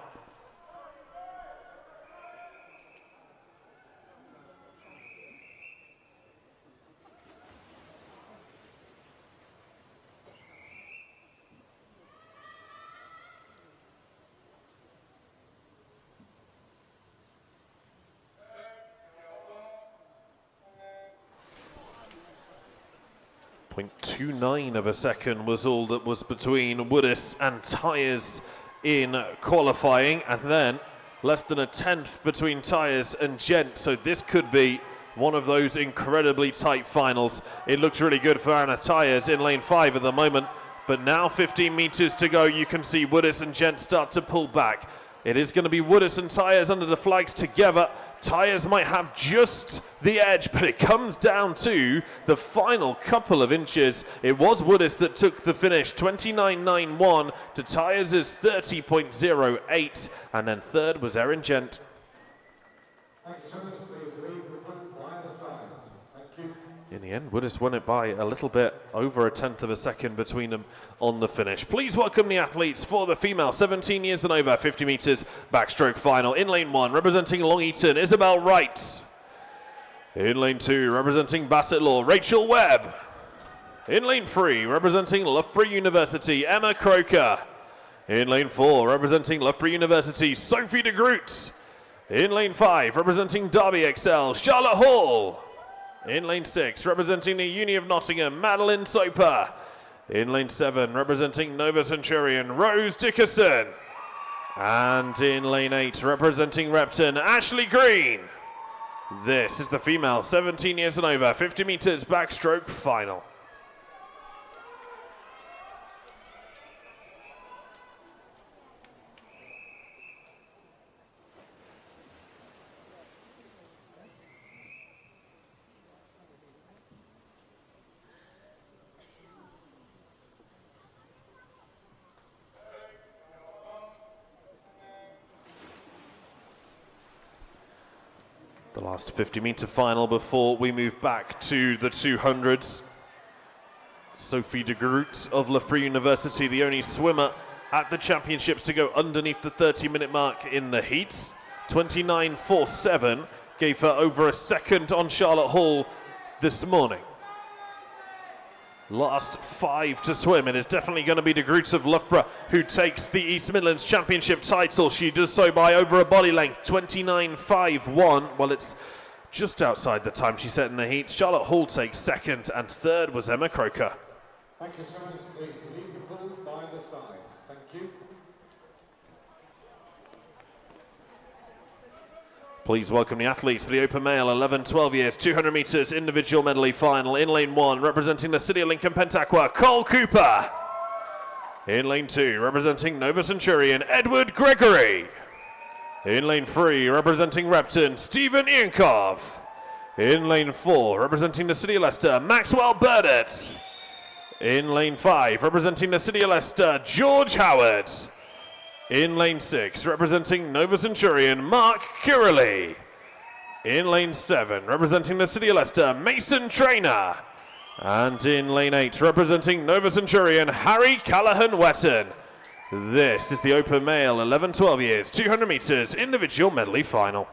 .29 of a second was all that was between Woodis and Tyers in qualifying, and then less than a tenth between Tyers and Gent, so this could be one of those incredibly tight finals. It looks really good for Anna Tyers in lane 5 at the moment, but now 15 meters to go, you can see Woodis and Gent start to pull back. It is going to be Woodis and Tyers under the flags together. Tyers might have just the edge, but it comes down to the final couple of inches. It was Woodis that took the finish, 29.91 to Tyers' 30.08, and then third was Erin Gent. Thank you, swimmers. Please leave the pool by the sides. Thank you. In the end, Woodis won it by a little bit over a tenth of a second between them on the finish. Please welcome the athletes for the female 17 years and over 50 meters backstroke final. In lane 1, representing Long Eaton, Isabel Wright. In lane 2, representing Bassett Law, Rachel Webb. In lane 3, representing Loughborough University, Emma Croker. In lane 4, representing Loughborough University, Sophie de Groot. In lane 5, representing Derby XL, Charlotte Hall. In lane 6, representing the Uni of Nottingham, Madeline Soper. In lane 7, representing Nova Centurion, Rose Dickerson. And in lane 8, representing Repton, Ashley Green. This is the female 17 years and over 50 meters backstroke final. The last 50-meter final before we move back to the 200s. Sophie de Groot of Loughborough University, the only swimmer at the championships to go underneath the 30-minute mark in the heats. 29.47 gave her over a second on Charlotte Hall this morning. Last 5 to swim. It is definitely going to be de Groot of Loughborough who takes the East Midlands Championship title. She does so by over a body length, 29.51. Well, it's just outside the time she set in the heats. Charlotte Hall takes second, and third was Emma Croker. Thank you, sir. Please leave the pool by the sides. Thank you. Please welcome the athletes for the Open Male 11-12 years, 200 metres individual medley final. In lane 1, representing the City of Lincoln Pentaqua, Cole Cooper. In lane 2, representing Nova Centurion, Edward Gregory. In lane 3, representing Repton, Stephen Iankov. In lane 4, representing the City of Leicester, Maxwell Burdett. In lane 5, representing the City of Leicester, George Howard. In lane 6, representing Nova Centurion, Mark Kirley. In lane 7, representing the City of Leicester, Mason Trainer. And in lane 8, representing Nova Centurion, Harry Callahan-Wetton. This is the Open Male 11-12 years, 200 metres individual medley final.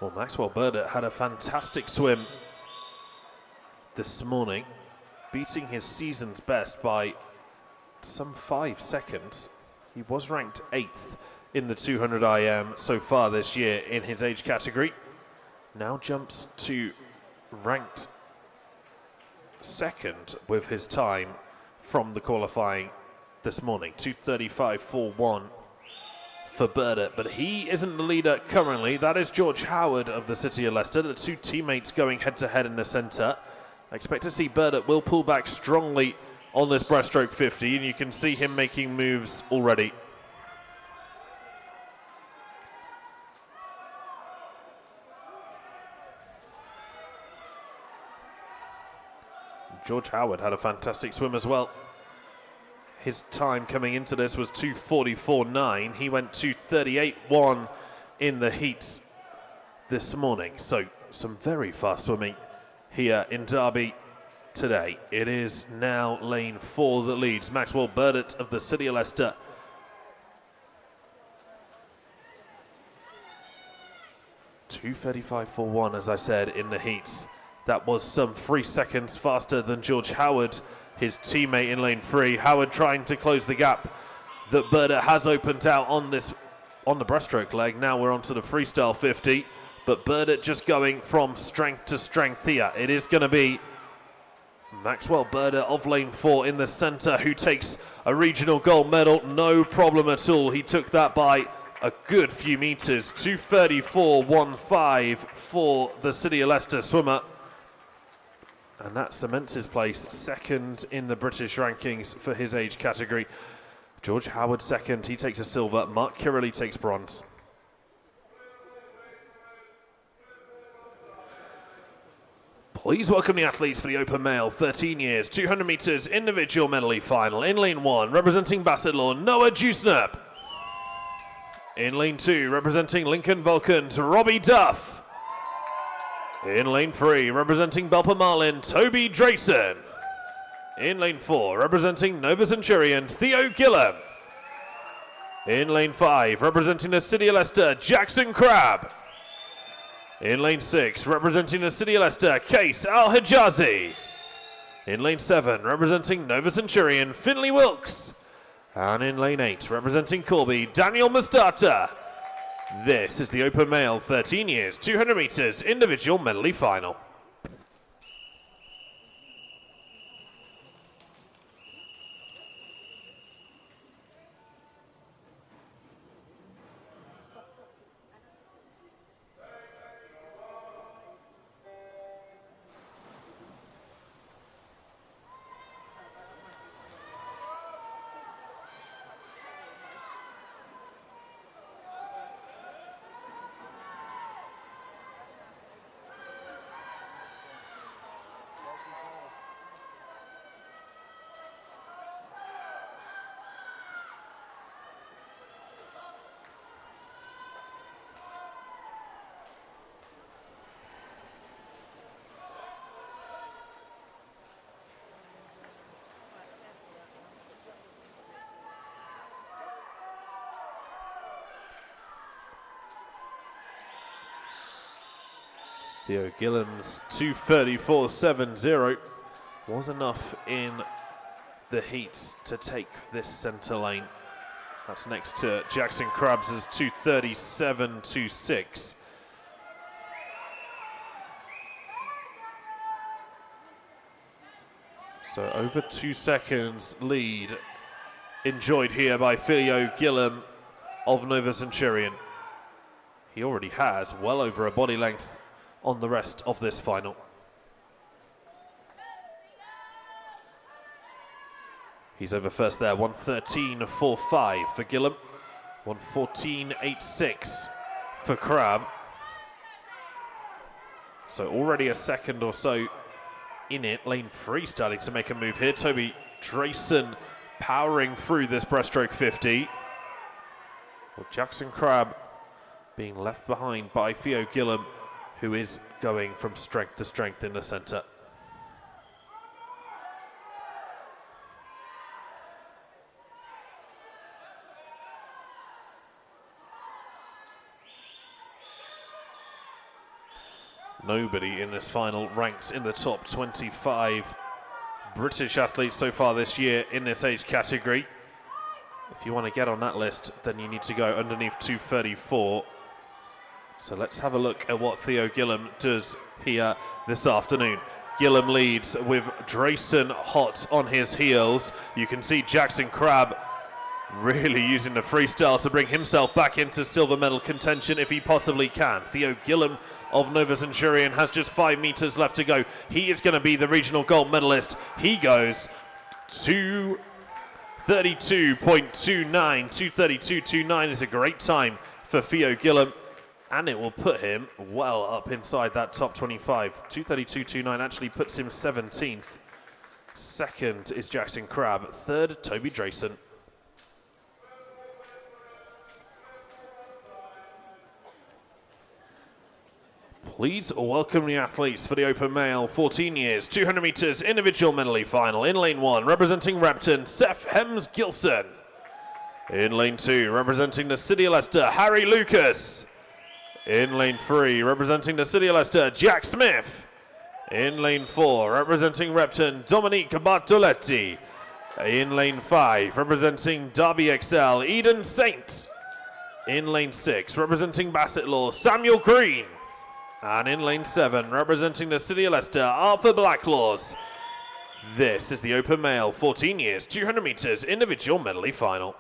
Well, Maxwell Burdett had a fantastic swim this morning, beating his season's best by some 5 seconds. He was ranked 8th in the 200 IM so far this year in his age category. Now jumps to ranked 2nd with his time from the qualifying this morning, 2:35.41 for Burdett, but he isn't the leader currently. That is George Howard of the City of Leicester, the 2 teammates going head-to-head in the centre. I expect to see Burdett will pull back strongly on this breaststroke 50, and you can see him making moves already. George Howard had a fantastic swim as well. His time coming into this was 2:44.9. He went 2:38.1 in the heats this morning. So some very fast swimming here in Derby today. It is now lane 4 that leads. Maxwell Burdett of the City of Leicester. .235.41, as I said, in the heats. That was some 3 seconds faster than George Howard, his teammate in lane 3. Howard trying to close the gap that Burdett has opened out on the breaststroke leg. Now we're onto the freestyle 50, but Burdett just going from strength to strength here. It is going to be Maxwell Burdett of lane 4 in the center, who takes a regional gold medal. No problem at all. He took that by a good few meters. 2:34.15 for the City of Leicester swimmer. And that cements his place second in the British rankings for his age category. George Howard second, he takes a silver. Mark Kirley takes bronze. Please welcome the athletes for the Open Male 13 years, 200 meters individual medley final. In lane 1, representing Bassetlaw, Noah Dewsnap. In lane 2, representing Lincoln Vulcans, Robbie Duff. In lane 3, representing Belper Marlin, Toby Drayson. In lane 4, representing Nova Centurion, Theo Gillam. In lane 5, representing the City of Leicester, Jackson Crabb. In lane 6, representing the City of Leicester, Case Al-Hijazi. In lane 7, representing Nova Centurion, Finley Wilkes. And in lane 8, representing Corby, Daniel Mastata. This is the Open Male 13 years, 200 meters individual medley final. Theo Gillam's 2:34.70 was enough in the heats to take this center lane. That's next to Jackson Crabbs' 2:37.26. So over 2 seconds lead enjoyed here by Theo Gillam of Nova Centurion. He already has well over a body length on the rest of this final. He's over first there, 1:13.45 for Gillam, 1:14.86 for Crabb. So already a second or so in it. Lane 3 starting to make a move here. Toby Drayson powering through this breaststroke 50. Well, Jackson Crabb being left behind by Theo Gillam, who is going from strength to strength in the center. Nobody in this final ranks in the top 25 British athletes so far this year in this age category. If you want to get on that list, then you need to go underneath 2:34. So let's have a look at what Theo Gillam does here this afternoon. Gillam leads with Drayson hot on his heels. You can see Jackson Crabb really using the freestyle to bring himself back into silver medal contention if he possibly can. Theo Gillam of Nova Centurion has just 5 meters left to go. He is going to be the regional gold medalist. He goes 2:32.29. 2:32.29 is a great time for Theo Gillam, and it will put him well up inside that top 25. 2:32.29 actually puts him 17th. Second is Jackson Crabb. Third, Toby Drayson. Please welcome the athletes for the open male 14 years, 200 meters individual medley final. In lane 1, representing Repton, Seth Hems-Gilson. In lane 2, representing the City of Leicester, Harry Lucas. In lane 3, representing the City of Leicester, Jack Smith. In lane 4, representing Repton, Dominique Bartoletti. In lane 5, representing Derby XL, Eden Saint. In lane 6, representing Bassett Law, Samuel Green. And in lane 7, representing the City of Leicester, Arthur Blacklaws. This is the open male 14 years, 200 meters individual medley final.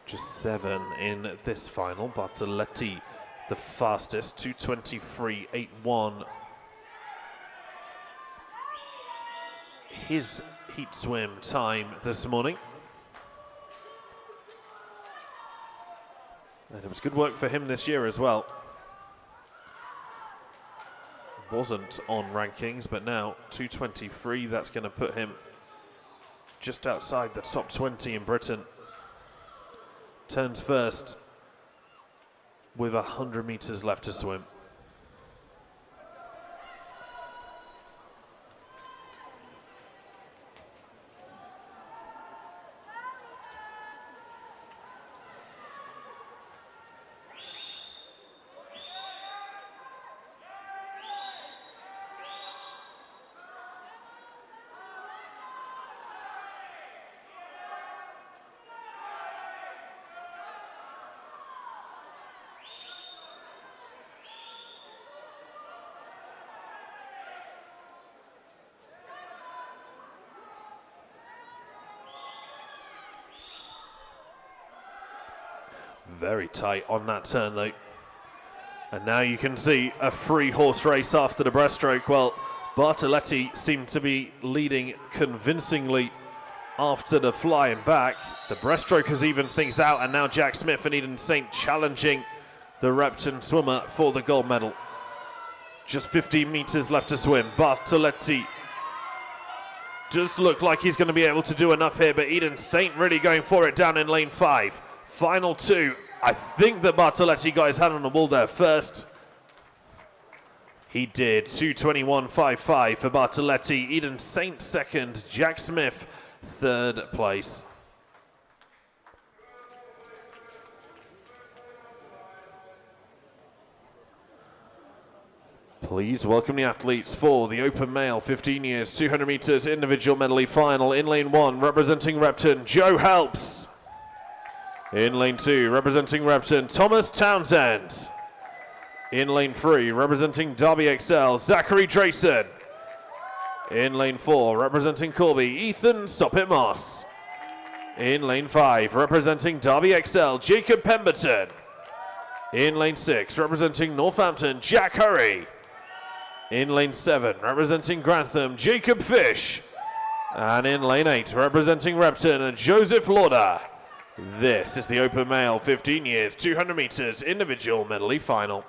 Just 7 in this final. Bartoletti, the fastest, 2:23.81. His heat swim time this morning. And it was good work for him this year as well. Wasn't on rankings, but now 2:23, that's going to put him just outside the top 20 in Britain. Turns first with 100 meters left to swim. Very tight on that turn though. And now you can see a free horse race after the breaststroke. Well, Bartoletti seemed to be leading convincingly after the flying back. The breaststroke has evened things out, and now Jack Smith and Eden Saint challenging the Repton swimmer for the gold medal. Just 15 meters left to swim. Bartoletti does look like he's going to be able to do enough here, but Eden Saint really going for it down in lane 5. Final 2. I think that Bartoletti got his hand on the wall there first. He did. 2:21.55 for Bartoletti. Eden Saint second. Jack Smith third place. Please welcome the athletes for the open male 15 years 200 meters individual medley final. In lane 1, representing Repton, Joe Helps. In lane 2, representing Repton, Thomas Townsend. In lane 3, representing Derby XL, Zachary Drayson. In lane 4, representing Corby, Ethan Soppit Moss. In lane 5, representing Derby XL, Jacob Pemberton. In lane 6, representing Northampton, Jack Hurry. In lane 7, representing Grantham, Jacob Fish. And in lane 8, representing Repton, Joseph Lauder. This is the open male 15 years 200 meters individual medley final.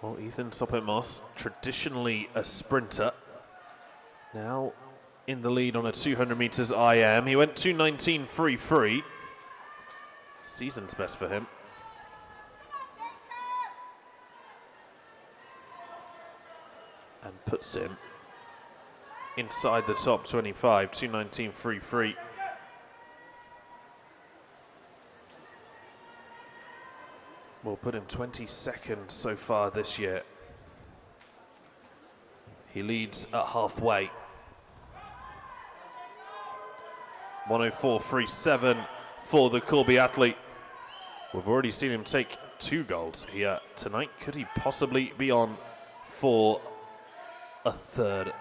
Well, Ethan Soppet-Moss, traditionally a sprinter, now in the lead on a 200 meters IM. He went 2:19.33. Season's best for him. And puts him inside the top 25, 2:19.33. Will put him 22nd so far this year. He leads at halfway. 1:04.37 for the Corby athlete. We've already seen him take 2 golds here tonight. Could he possibly be on for a third?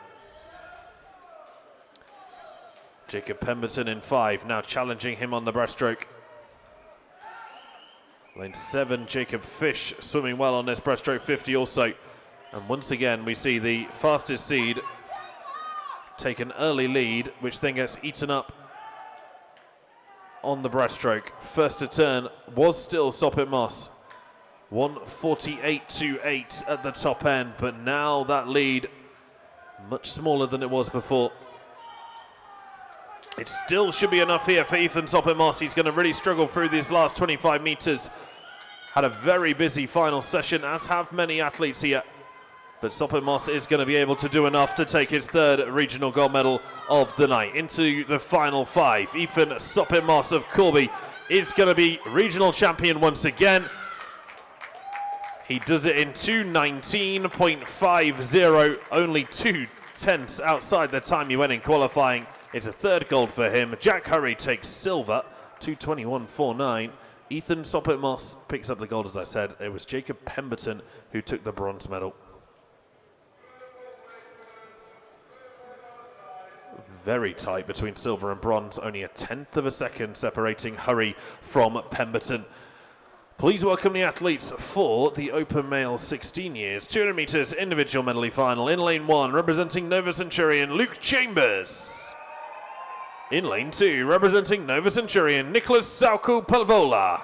Jacob Pemberton in 5, now challenging him on the breaststroke. Lane 7, Jacob Fish swimming well on this breaststroke 50 also. And once again, we see the fastest seed take an early lead, which then gets eaten up on the breaststroke. First to turn was still Soppet-Moss. 1:48.28 at the top end, but now that lead much smaller than it was before. It still should be enough here for Ethan Soppet-Moss. He's going to really struggle through these last 25 meters. Had a very busy final session, as have many athletes here. But Soppet-Moss is going to be able to do enough to take his 3rd regional gold medal of the night. Into the final 5. Ethan Soppet-Moss of Corby is going to be regional champion once again. He does it in 2:19.50, only 2/10 outside the time he went in qualifying. It's a 3rd gold for him. Jack Hurry takes silver, 2:21.49. Ethan Soppet-Moss picks up the gold, as I said. It was Jacob Pemberton who took the bronze medal. Very tight between silver and bronze, only a 1/10 of a second separating Hurry from Pemberton. Please welcome the athletes for the Open Male 16 years, 200 meters individual medley final. In lane 1, representing Nova Centurion, Luke Chambers. In lane 2, representing Nova Centurion, Nicholas Sauku-Palvola.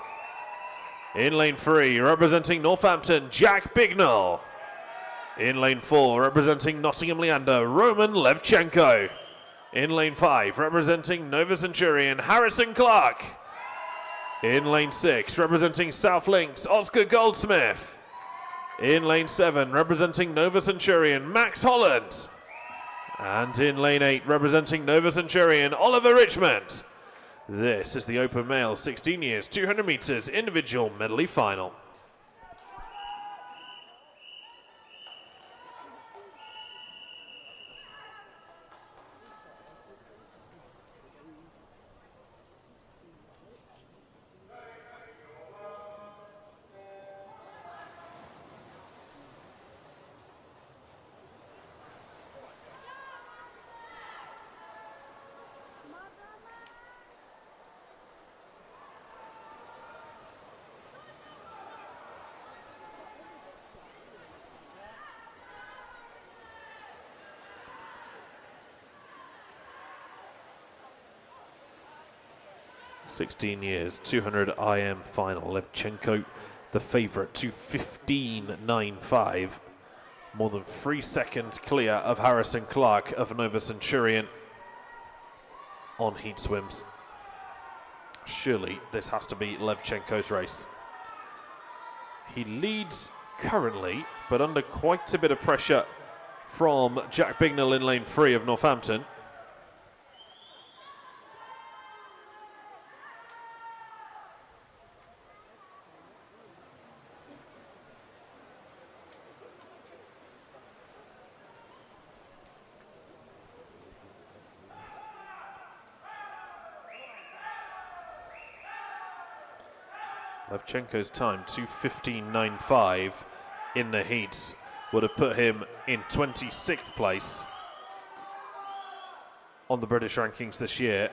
In lane 3, representing Northampton, Jack Bignell. In lane 4, representing Nottingham Leander, Roman Levchenko. In lane 5, representing Nova Centurion, Harrison Clark. In lane 6, representing South Links, Oscar Goldsmith. In lane 7, representing Nova Centurion, Max Holland. And in lane 8, representing Nova Centurion, Oliver Richmond. This is the Open Male 16 years, 200 meters individual medley final. (16 years, 200 IM final. Levchenko, the favorite, to 15.95. More than 3 seconds clear of Harrison Clark of Nova Centurion on heat swims. Surely this has to be Levchenko's race. He leads currently, but under quite a bit of pressure from Jack Bignell in lane 3 of Northampton. Levchenko's time, 2:15.95 in the heats, would have put him in 26th place on the British rankings this year.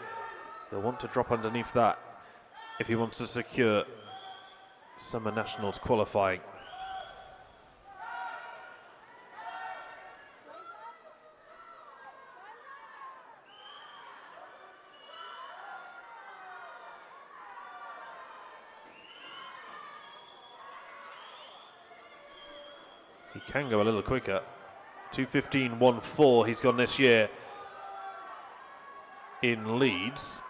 He'll want to drop underneath that if he wants to secure Summer Nationals qualifying. He can go a little quicker. 2:15.14 he's gone this year in Leeds.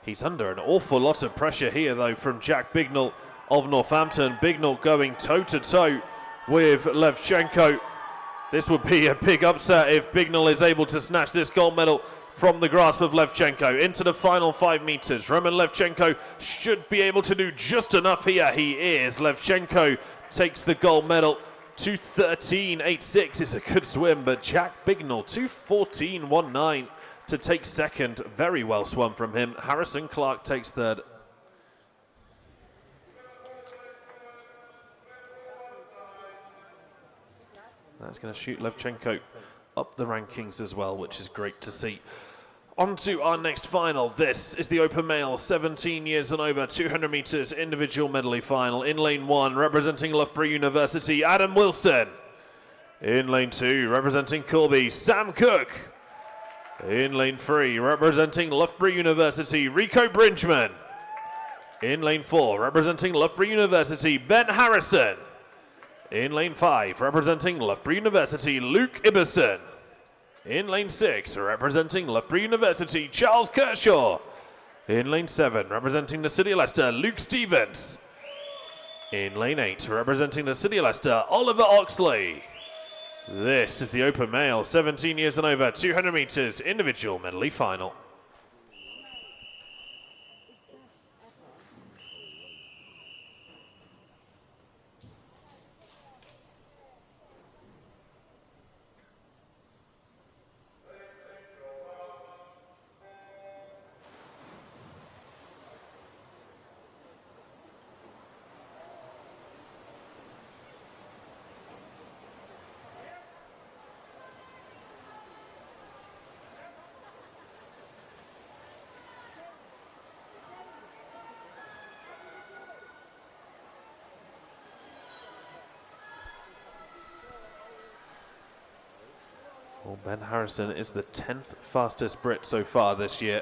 He's under an awful lot of pressure here, though, from Jack Bignell of Northampton. Bignell going toe-to-toe with Levchenko. This would be a big upset if Bignell is able to snatch this gold medal from the grasp of Levchenko. Into the final 5 meters. Roman Levchenko should be able to do just enough here. He is. Levchenko takes the gold medal. 2:13.86 is a good swim, but Jack Bignell, 2:14.19 to take second. Very well swum from him. Harrison Clark takes third. That's going to shoot Levchenko up the rankings as well, which is great to see. On to our next final. This is the Open Male 17 years and over 200 meters individual medley final. In lane 1, representing Loughborough University, Adam Wilson. In lane 2, representing Corby, Sam Cook. In lane 3, representing Loughborough University, Rico Bridgman. In lane 4, representing Loughborough University, Ben Harrison. In lane 5, representing Loughborough University, Luke Ibbison. In lane 6, representing Loughborough University, Charles Kershaw. In lane 7, representing the City of Leicester, Luke Stevens. In lane 8, representing the City of Leicester, Oliver Oxley. This is the Open Male 17 years and over 200 meters individual medley final. Well, Ben Harrison is the 10th fastest Brit so far this year.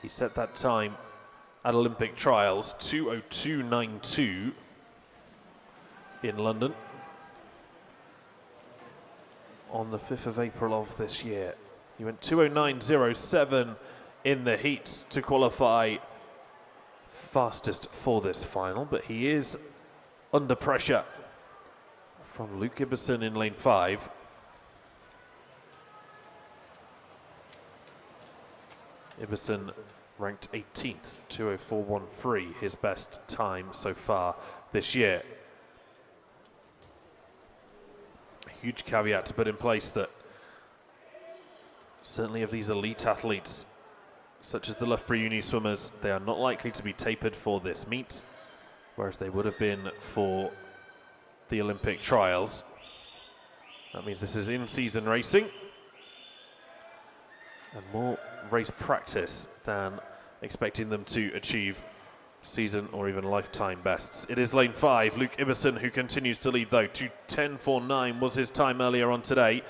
He set that time at Olympic trials, 2:02.92 in London on the 5th of April of this year. He went 2:09.07 in the heats to qualify fastest for this final, but he is under pressure from Luke Ibbison in lane 5. Ibbison ranked 18th, 2:04.13, his best time so far this year. A huge caveat to put in place that certainly of these elite athletes, such as the Loughborough Uni swimmers, they are not likely to be tapered for this meet, whereas they would have been for the Olympic trials. That means this is in-season racing and more race practice than expecting them to achieve season or even lifetime bests. It is lane 5, Luke Ibbison, who continues to lead though. 2:10.49 was his time earlier on today.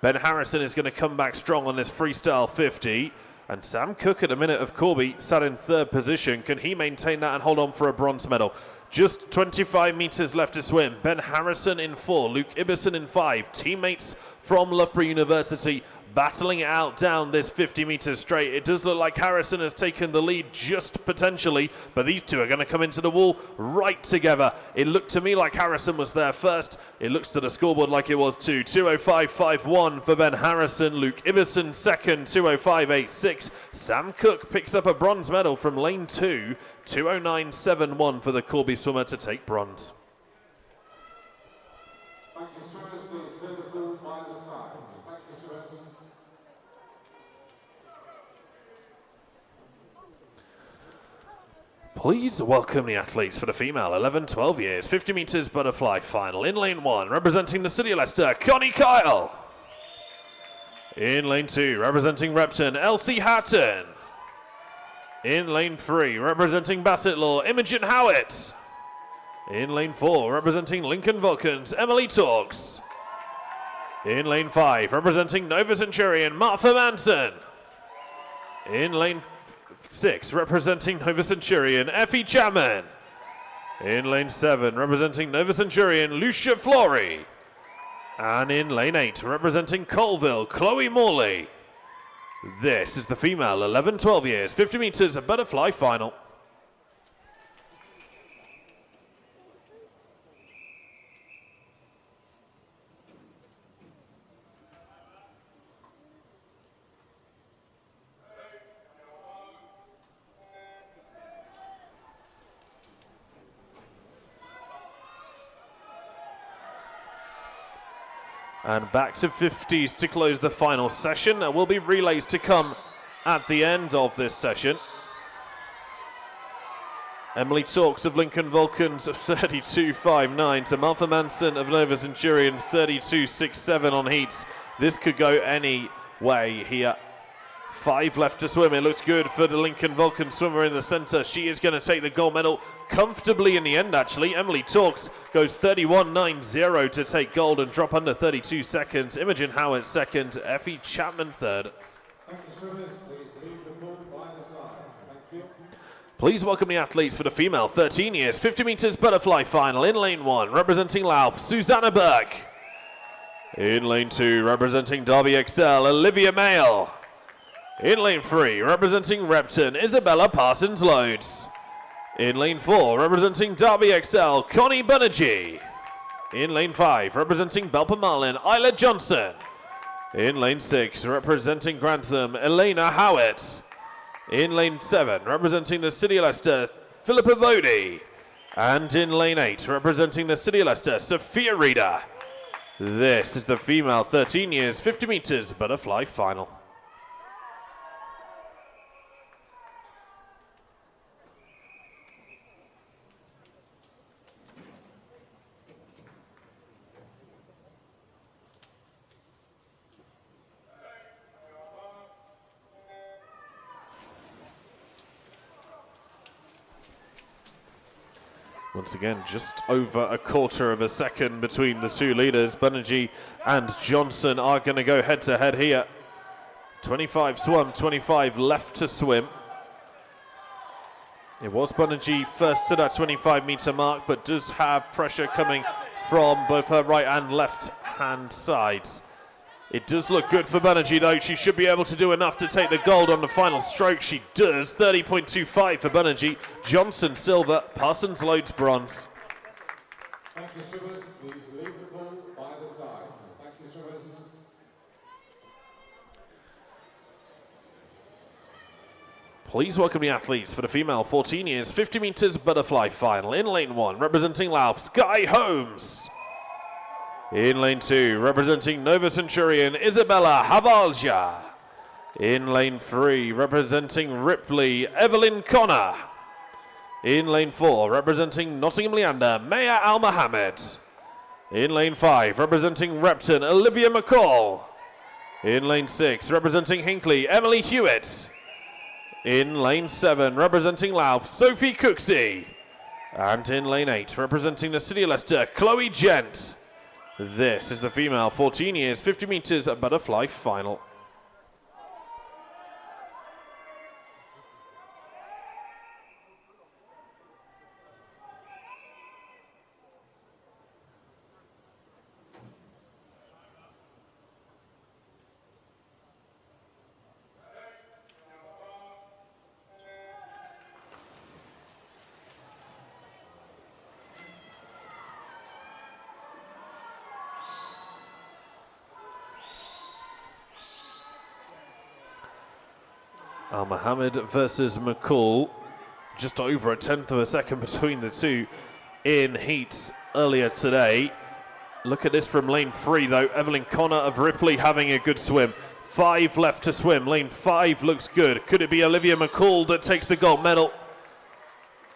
Ben Harrison is going to come back strong on this freestyle 50. And Sam Cook at a minute of Corby sat in 3rd position. Can he maintain that and hold on for a bronze medal? Just 25 meters left to swim. Ben Harrison in 4, Luke Ibbison in 5. Teammates from Loughborough University battling it out down this 50 meters straight. It does look like Harrison has taken the lead just potentially, but these two are going to come into the wall right together. It looked to me like Harrison was there first. It looks to the scoreboard like it was too. 2:05.51 for Ben Harrison. Luke Ibbison second, 2:05.86. Sam Cook picks up a bronze medal from lane 2. 2:09.71 for the Corby swimmer to take bronze. Please welcome the athletes for the female 11-12 years 50 meters butterfly final. In lane 1, representing the City of Leicester, Connie Kyle. In lane 2, representing Repton, Elsie Hatton. In lane 3, representing Bassett Law, Imogen Howitt. In lane 4, representing Lincoln Vulcans, Emily Talks. In lane 5, representing Nova Centurion, Martha Manson. In lane 6, representing Nova Centurion, Effie Chapman. In lane 7, representing Nova Centurion, Lucia Flori. And in lane 8, representing Colville, Chloe Morley. This is the female 11-12 years, 50 meters butterfly final. And back to 50s to close the final session. There will be relays to come at the end of this session. Emily Talks of Lincoln Vulcans 32.59 to Martha Manson of Nova Centurion 32.67 on heats. This could go any way here. 5 left to swim. It looks good for the Lincoln Vulcan swimmer in the center. She is going to take the gold medal comfortably in the end, actually. Emily Talks goes 31.90 to take gold and drop under 32 seconds. Imogen Howard second. Effie Chapman third. Please welcome the athletes for the female 13 years 50 meters butterfly final in lane 1, representing Lauf, Susanna Burke. In lane 2, representing Derby XL, Olivia Mayle. In lane 3, representing Repton, Isabella Parsons-Loads. In lane 4, representing Derby XL, Connie Banerjee. In lane 5, representing Belper Marlin, Isla Johnson. In lane 6, representing Grantham, Elena Howitt. In lane 7, representing the City of Leicester, Philippa Bodie. And in lane 8, representing the City of Leicester, Sophia Reeder. This is the female 13 years 50 meters butterfly final. Once again, just over a quarter of a second between the two leaders. Banerjee and Johnson are going to go head-to-head here. 25 swum, 25 left to swim. It was Banerjee first to that 25-meter mark, but does have pressure coming from both her right and left-hand sides. It does look good for Banerjee, though. She should be able to do enough to take the gold on the final stroke. She does. 30.25 for Banerjee. Johnson, silver. Parsons-Loads, bronze. Thank you, swimmers. Please leave the pool by the sides. Thank you, swimmers. Please welcome the athletes for the female 14 years 50 meters butterfly final. In lane 1, representing Lauf, Sky Holmes. In lane 2, representing Nova Centurion, Isabella Havalja. In lane 3, representing Ripley, Evelyn Connor. In lane 4, representing Nottingham Leander, Maya Al Mohammed. In lane 5, representing Repton, Olivia McCall. In lane 6, representing Hinckley, Emily Hewitt. In lane 7, representing Lauf, Sophie Cooksey. And in lane 8, representing the City of Leicester, Chloe Gent. This is the female 14 years 50 meters butterfly final. Al Mohammed versus McCall. Just over a tenth of a second between the two in heats earlier today. Look at this from lane 3 though. Evelyn Connor of Ripley having a good swim. 5 left to swim. Lane 5 looks good. Could it be Olivia McCall that takes the gold medal?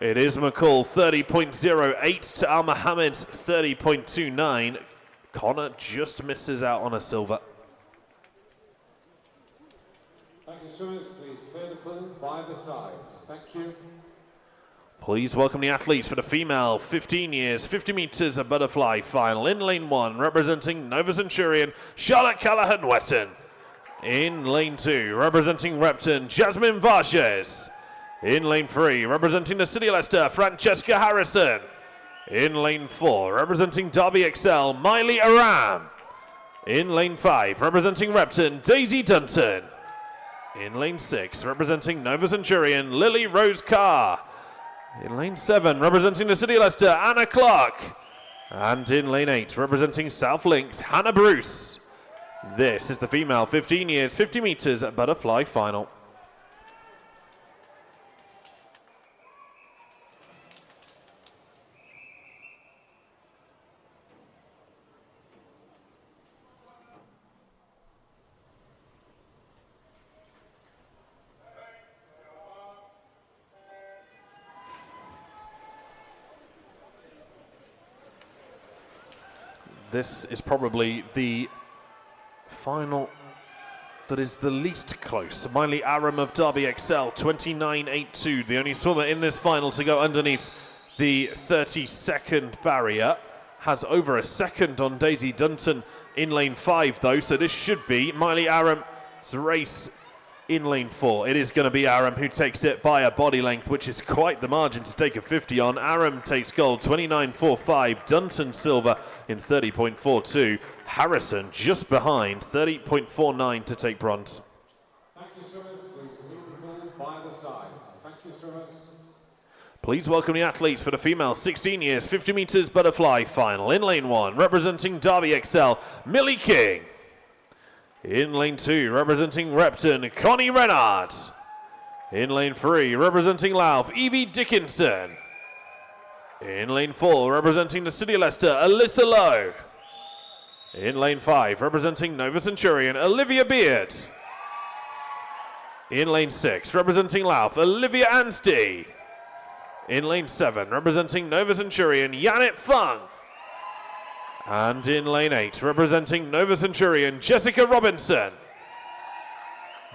It is McCall. 30.08 to Al Mohammed's 30.29. Connor just misses out on a silver. Thank you, swimmers. Please clear the pool by the sides. Thank you. Please welcome the athletes for the female 15 years 50 meters butterfly final. In lane 1, representing Nova Centurion, Charlotte Callahan-Wetton. In lane 2, representing Repton, Jasmine Varshes. In lane 3, representing the City of Leicester, Francesca Harrison. In lane 4, representing Derby XL, Miley Aram. In lane 5, representing Repton, Daisy Dunton. In lane 6, representing Nova Centurion, Lily Rose Carr. In lane 7, representing the City of Leicester, Anna Clark. And in lane 8, representing South Links, Hannah Bruce. This is the female 15 years, 50 meters butterfly final. This is probably the final that is the least close. Miley Aram of Derby XL, 29.82, the only swimmer in this final to go underneath the 30-second barrier. Has over a second on Daisy Dunton in lane 5, though, so this should be Miley Aram's race in lane 4. It is going to be Aram who takes it by a body length, which is quite the margin to take a 50 on. Aram takes gold, 29.45. Dunton silver in 30.42. Harrison just behind, 30.49 to take bronze. Thank you, swimmers. Please leave the pool by the sides. Thank you, swimmers. Please welcome the athletes for the female 16 years, 50 meters butterfly final. In lane 1, representing Derby XL, Millie King. In lane 2, representing Repton, Connie Renard. In lane 3, representing Louth, Evie Dickinson. In lane 4, representing the City of Leicester, Alyssa Lowe. In lane 5, representing Nova Centurion, Olivia Beard. In lane 6, representing Louth, Olivia Anstey. In lane 7, representing Nova Centurion, Janet Fung. And in lane 8, representing Nova Centurion, Jessica Robinson.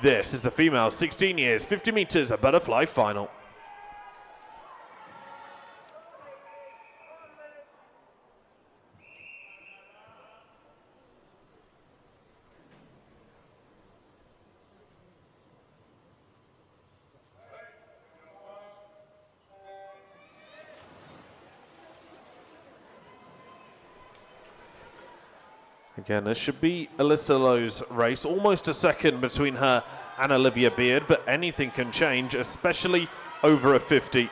This is the female 16 years, 50 meters butterfly final. Again, this should be Alyssa Lowe's race. Almost a second between her and Olivia Beard, but anything can change, especially over a 50.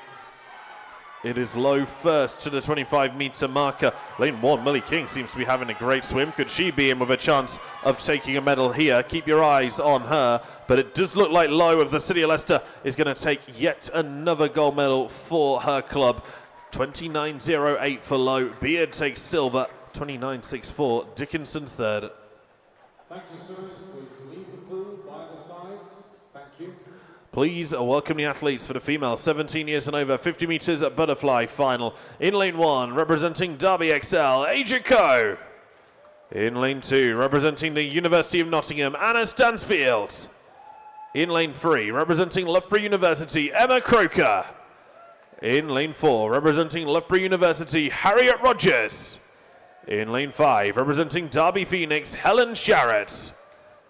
It is Lowe first to the 25-meter marker. Lane 1, Millie King seems to be having a great swim. Could she be in with a chance of taking a medal here? Keep your eyes on her. But it does look like Lowe of the City of Leicester is going to take yet another gold medal for her club. 29.08 for Lowe. Beard takes silver. 29.64, Dickinson third. Thank you, sirs. Please leave the pool by the sides. Thank you. Please welcome the athletes for the female 17 years and over 50 meters butterfly final. In lane 1, representing Derby XL, Asia Coe. In lane 2, representing the University of Nottingham, Anna Stansfield. In lane 3, representing Loughborough University, Emma Croker. In lane 4, representing Loughborough University, Harriet Rogers. In lane 5, representing Derby Phoenix, Helen Sharrett.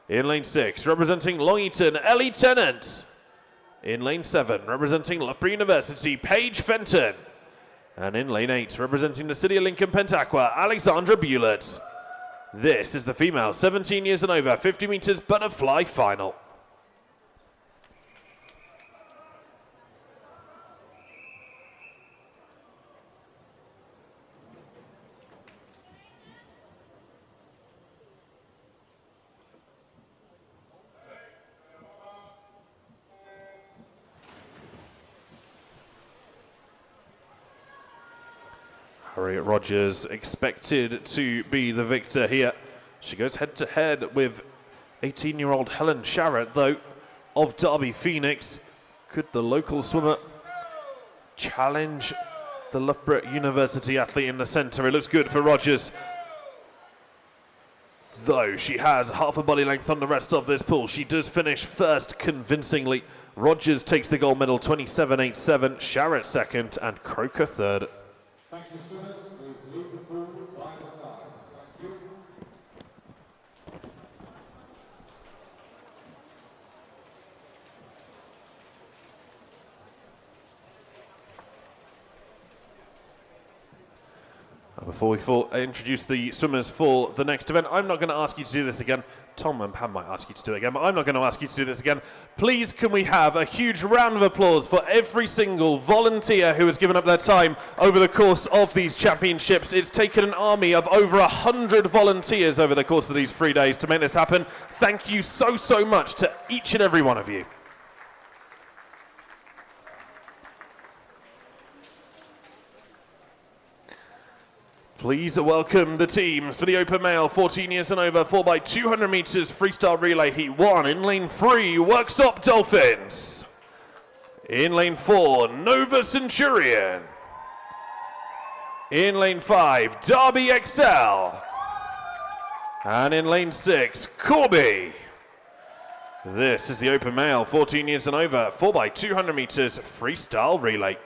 In lane 6, representing Long Eaton, Ellie Tennant. In lane 7, representing Loughborough University, Paige Fenton. And in lane 8, representing the City of Lincoln Pentaqua, Alexandra Bewlett. This is the female 17 years and over 50 meters butterfly final. Harriet Rogers expected to be the victor here. She goes head-to-head with 18-year-old Helen Sharrett, though, of Derby Phoenix. Could the local swimmer challenge the Loughborough University athlete in the centre? It looks good for Rogers, though she has half a body length on the rest of this pool. She does finish first convincingly. Rogers takes the gold medal, 27.87, Sharrett second, and Croker third. Thank you, swimmers. Please leave the pool by the sides. Thank you. Before we introduce the swimmers for the next event, I'm not going to ask you to do this again. Tom and Pam might ask you to do it again, but I'm not going to ask you to do this again. Please, can we have a huge round of applause for every single volunteer who has given up their time over the course of these championships. It's taken an army of over 100 volunteers over the course of these 3 days to make this happen. Thank you so much to each and every one of you. Please welcome the teams for the Open Male 14 years and over 4x200 meters freestyle relay heat 1. In lane 3, Workstop Dolphins. In lane 4, Nova Centurion. In lane 5, Derby XL. And in lane 6, Corby. This is the Open Male 14 years and over 4x200 meters freestyle relay.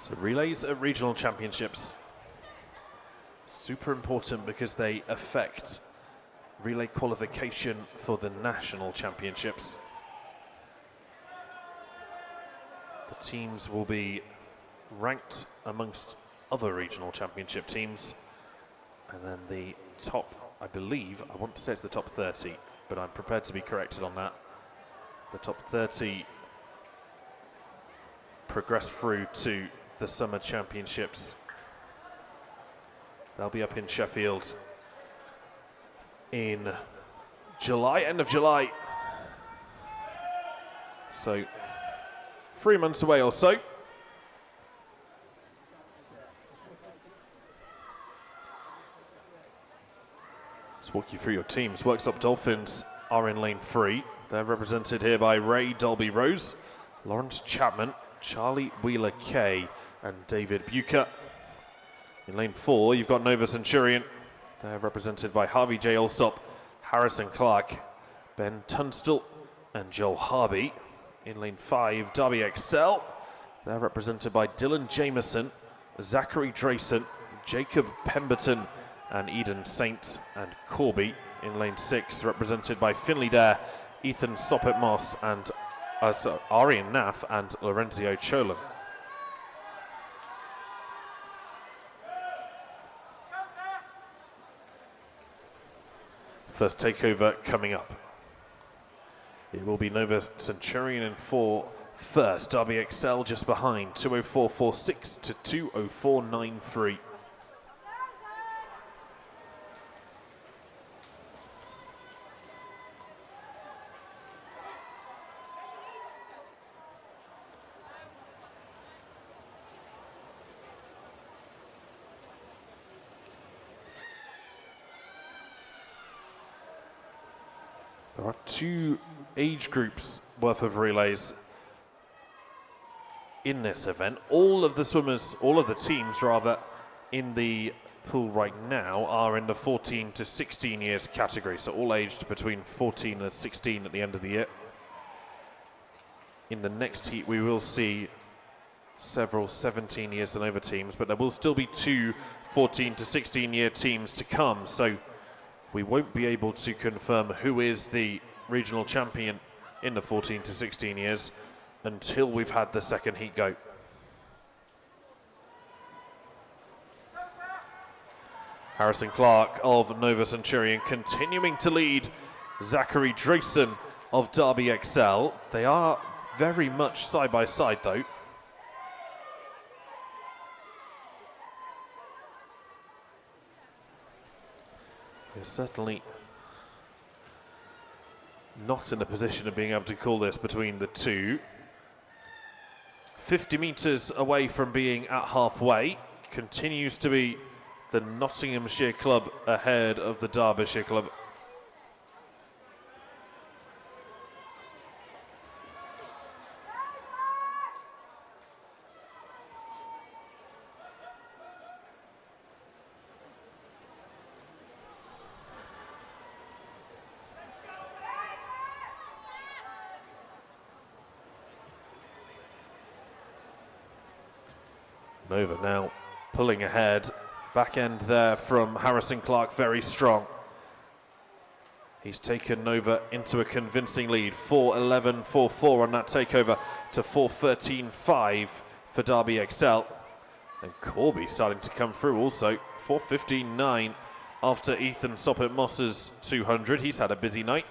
So relays at regional championships, super important because they affect relay qualification for the national championships. The teams will be ranked amongst other regional championship teams, and then the top, I believe, I want to say it's the top 30, but I'm prepared to be corrected on that. The top 30 progress through to the Summer Championships. They'll be up in Sheffield in July, end of July. So 3 months away or so. Let's walk you through your teams. Workstop Dolphins are in lane 3. They're represented here by Ray Dolby Rose, Lawrence Chapman, Charlie Wheeler Kay, and David Bucher. In lane 4, you've got Nova Centurion. They're represented by Harvey J. Alsop, Harrison Clark, Ben Tunstall, and Joel Harvey. In lane 5, Derby XL. They're represented by Dylan Jameson, Zachary Drayson, Jacob Pemberton, and Eden Saint, and Corby. In lane 6, represented by Finley Dare, Ethan Soppet Moss, and Arian Nath, and Lorenzio Cholan. First takeover coming up. It will be Nova Centurion in 4 first. Derby XL just behind, 204.46 to 204.93. There are 2 age groups worth of relays in this event. All of the swimmers, all of the teams rather, in the pool right now are in the 14 to 16 years category, so all aged between 14 and 16 at the end of the year. In the next heat we will see several 17 years and over teams, but there will still be 2 14 to 16 year teams to come, so we won't be able to confirm who is the regional champion in the 14 to 16 years until we've had the second heat go. Harrison Clark of Nova Centurion continuing to lead Zachary Drayson of Derby XL. They are very much side by side though. There's certainly not in a position of being able to call this between the two. 50 metres away from being at halfway. Continues to be the Nottinghamshire club ahead of the Derbyshire club. Nova now pulling ahead. Back end there from Harrison Clark, very strong. He's taken Nova into a convincing lead. 4:11, 4:4 on that takeover to 4:13.5 for Derby Excel. And Corby starting to come through also. 4:15.9 after Ethan Soppert Moss's 200. He's had a busy night.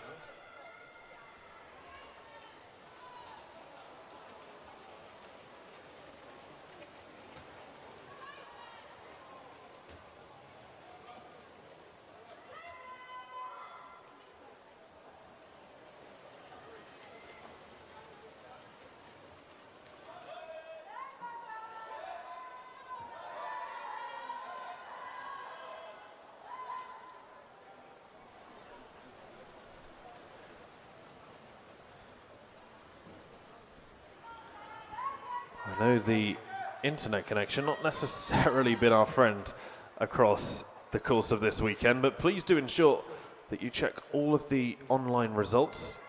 I know the internet connection not necessarily been our friend across the course of this weekend, but please do ensure that you check all of the online results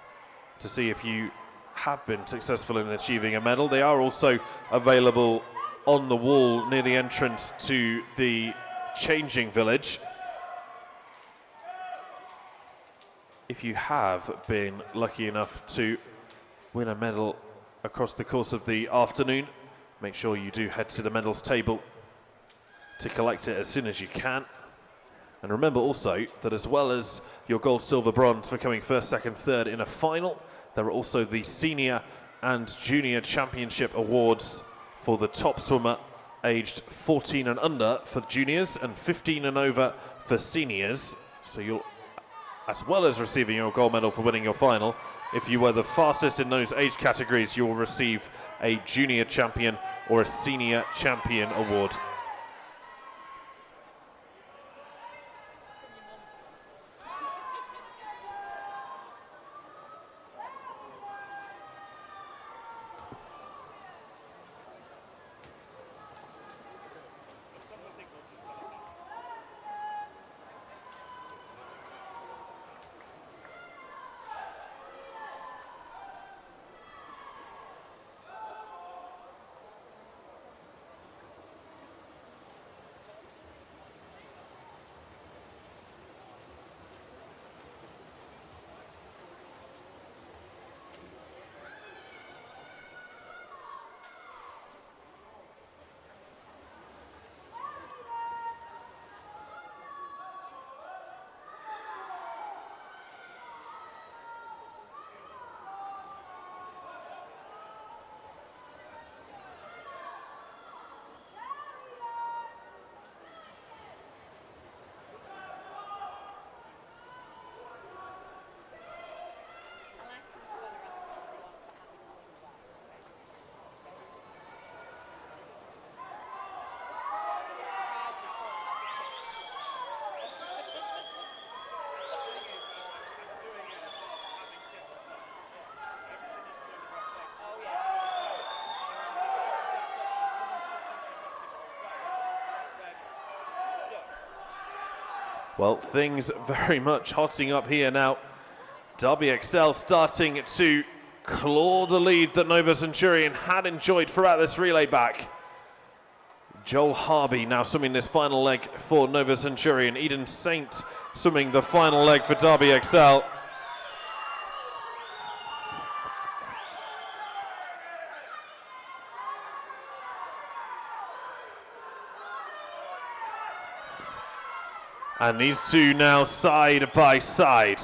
to see if you have been successful in achieving a medal. They are also available on the wall near the entrance to the changing village. If you have been lucky enough to win a medal across the course of the afternoon, make sure you do head to the medals table to collect it as soon as you can. And remember also that as well as your gold, silver, bronze for coming first, second, third in a final, there are also the senior and junior championship awards for the top swimmer aged 14 and under for juniors and 15 and over for seniors. So you'll, as well as receiving your gold medal for winning your final, if you were the fastest in those age categories, you will receive a junior champion or a senior champion award. Well, things very much hotting up here now. Derby Excel starting to claw the lead that Nova Centurion had enjoyed throughout this relay back. Joel Harby now swimming this final leg for Nova Centurion. Eden Saint swimming the final leg for Derby Excel. And these two now side by side.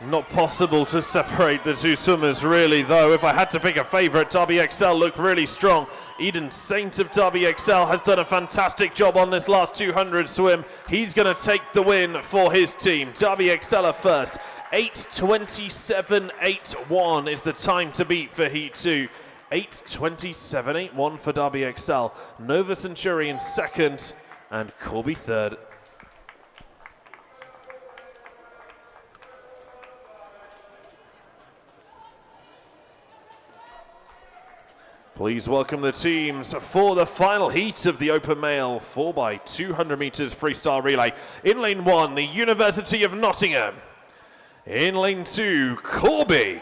Not possible to separate the two swimmers really, though. If I had to pick a favourite, Derby XL look really strong. Eden Saint of Derby XL has done a fantastic job on this last 200 swim. He's going to take the win for his team. Derby XL are first. 8:27.81 is the time to beat for Heat 2. 8:27.81 for Derby XL. Nova Centurion second and Corby third. Please welcome the teams for the final heat of the open male 4x200 meters freestyle relay. In lane 1, the University of Nottingham. In lane 2, Corby.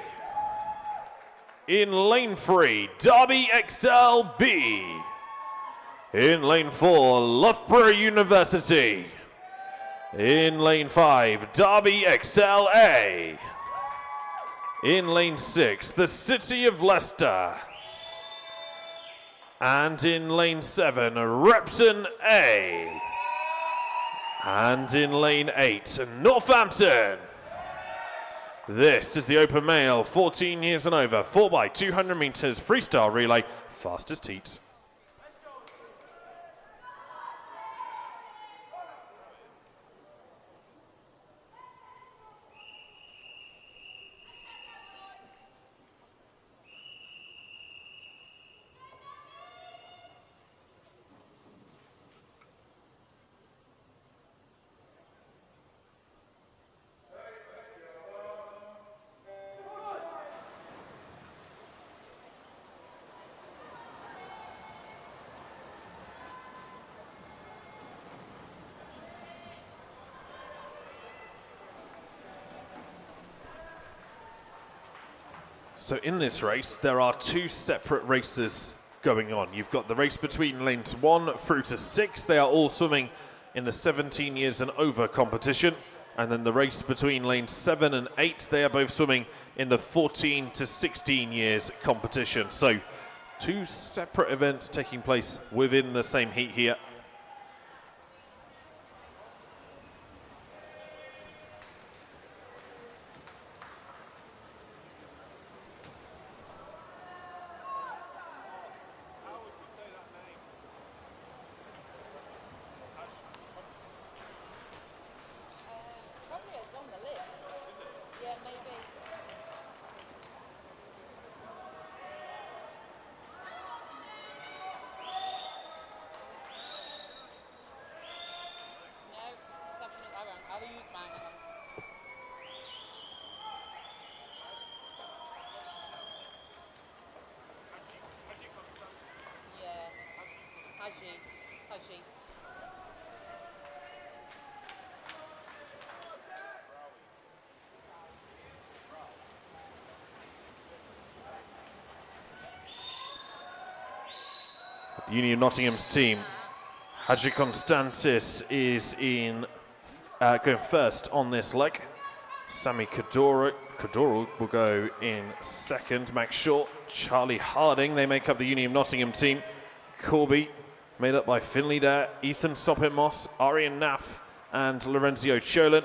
In lane 3, Derby XLB. In lane 4, Loughborough University. In lane 5, Derby XLA. In lane 6, the City of Leicester. And in lane 7, Repton A. And in lane 8, Northampton. This is the open male, 14 years and over, 4x200 meters freestyle relay, fastest heat. So in this race, there are two separate races going on. You've got the race between lanes 1 through to 6. They are all swimming in the 17 years and over competition. And then the race between lanes 7 and 8, they are both swimming in the 14 to 16 years competition. So two separate events taking place within the same heat here. Union Nottingham's team, Haji Constantis is in going first on this leg. Sammy Kadoro will go in second. Max Short, Charlie Harding, they make up the Union Nottingham team. Corby, made up by Finley Dare, Ethan Soppit-Moss, Arian Naff, and Lorenzio Cholan.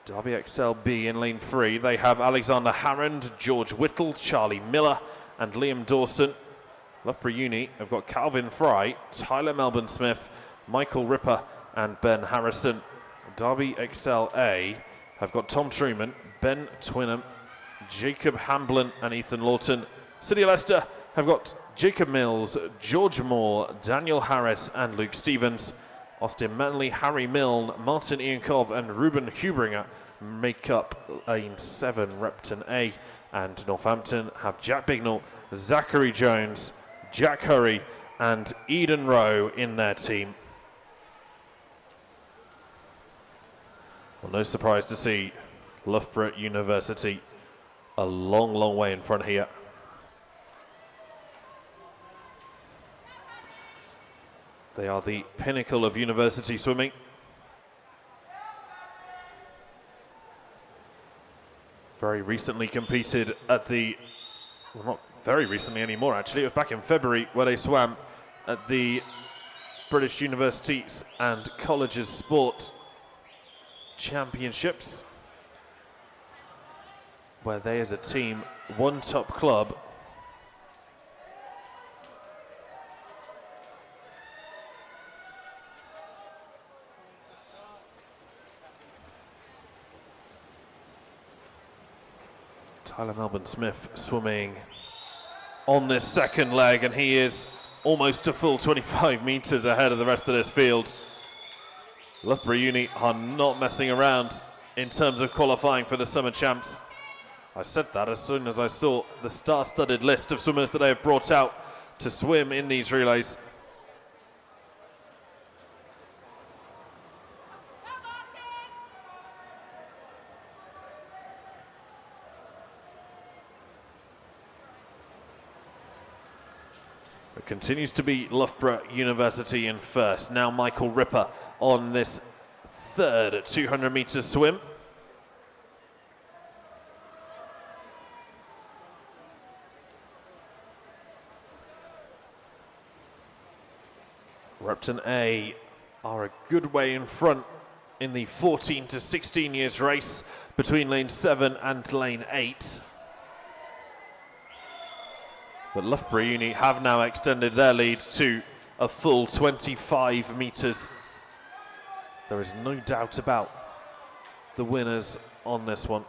Derby XLB in lane 3, they have Alexander Harrand, George Whittle, Charlie Miller, and Liam Dawson. Loughborough Uni have got Calvin Fry, Tyler Melbourne Smith, Michael Ripper, and Ben Harrison. Derby XLA have got Tom Truman, Ben Twinham, Jacob Hamblin, and Ethan Lawton. City of Leicester have got Jacob Mills, George Moore, Daniel Harris, and Luke Stevens. Austin Manley, Harry Milne, Martin Iankov, and Ruben Hubringer make up lane 7, Repton A. And Northampton have Jack Bignell, Zachary Jones, Jack Hurry, and Eden Rowe in their team. Well, no surprise to see Loughborough University a long, long way in front here. They are the pinnacle of university swimming. Very recently competed at the, well, not very recently anymore actually, it was back in February where they swam at the British Universities and Colleges Sport Championships. where they as a team, one top club. Tyler Melbourne-Smith swimming on this second leg, and he is almost a full 25 metres ahead of the rest of this field. Loughborough Uni are not messing around in terms of qualifying for the Summer Champs. I said that as soon as I saw the star-studded list of swimmers that they have brought out to swim in these relays. It continues to be Loughborough University in first. Now Michael Ripper on this third 200 metre swim. Repton A are a good way in front in the 14 to 16 years race between lane 7 and lane 8. But Loughborough Uni have now extended their lead to a full 25 metres. There is no doubt about the winners on this one.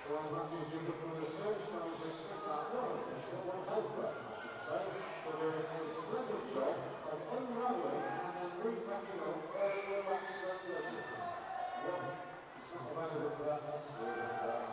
So as much as you look on the search, I was just said that one official, one helper, I should say, but doing a splendid job of unravelling and then repacking up all the backstroke legends. Well, it's not available for that next year, but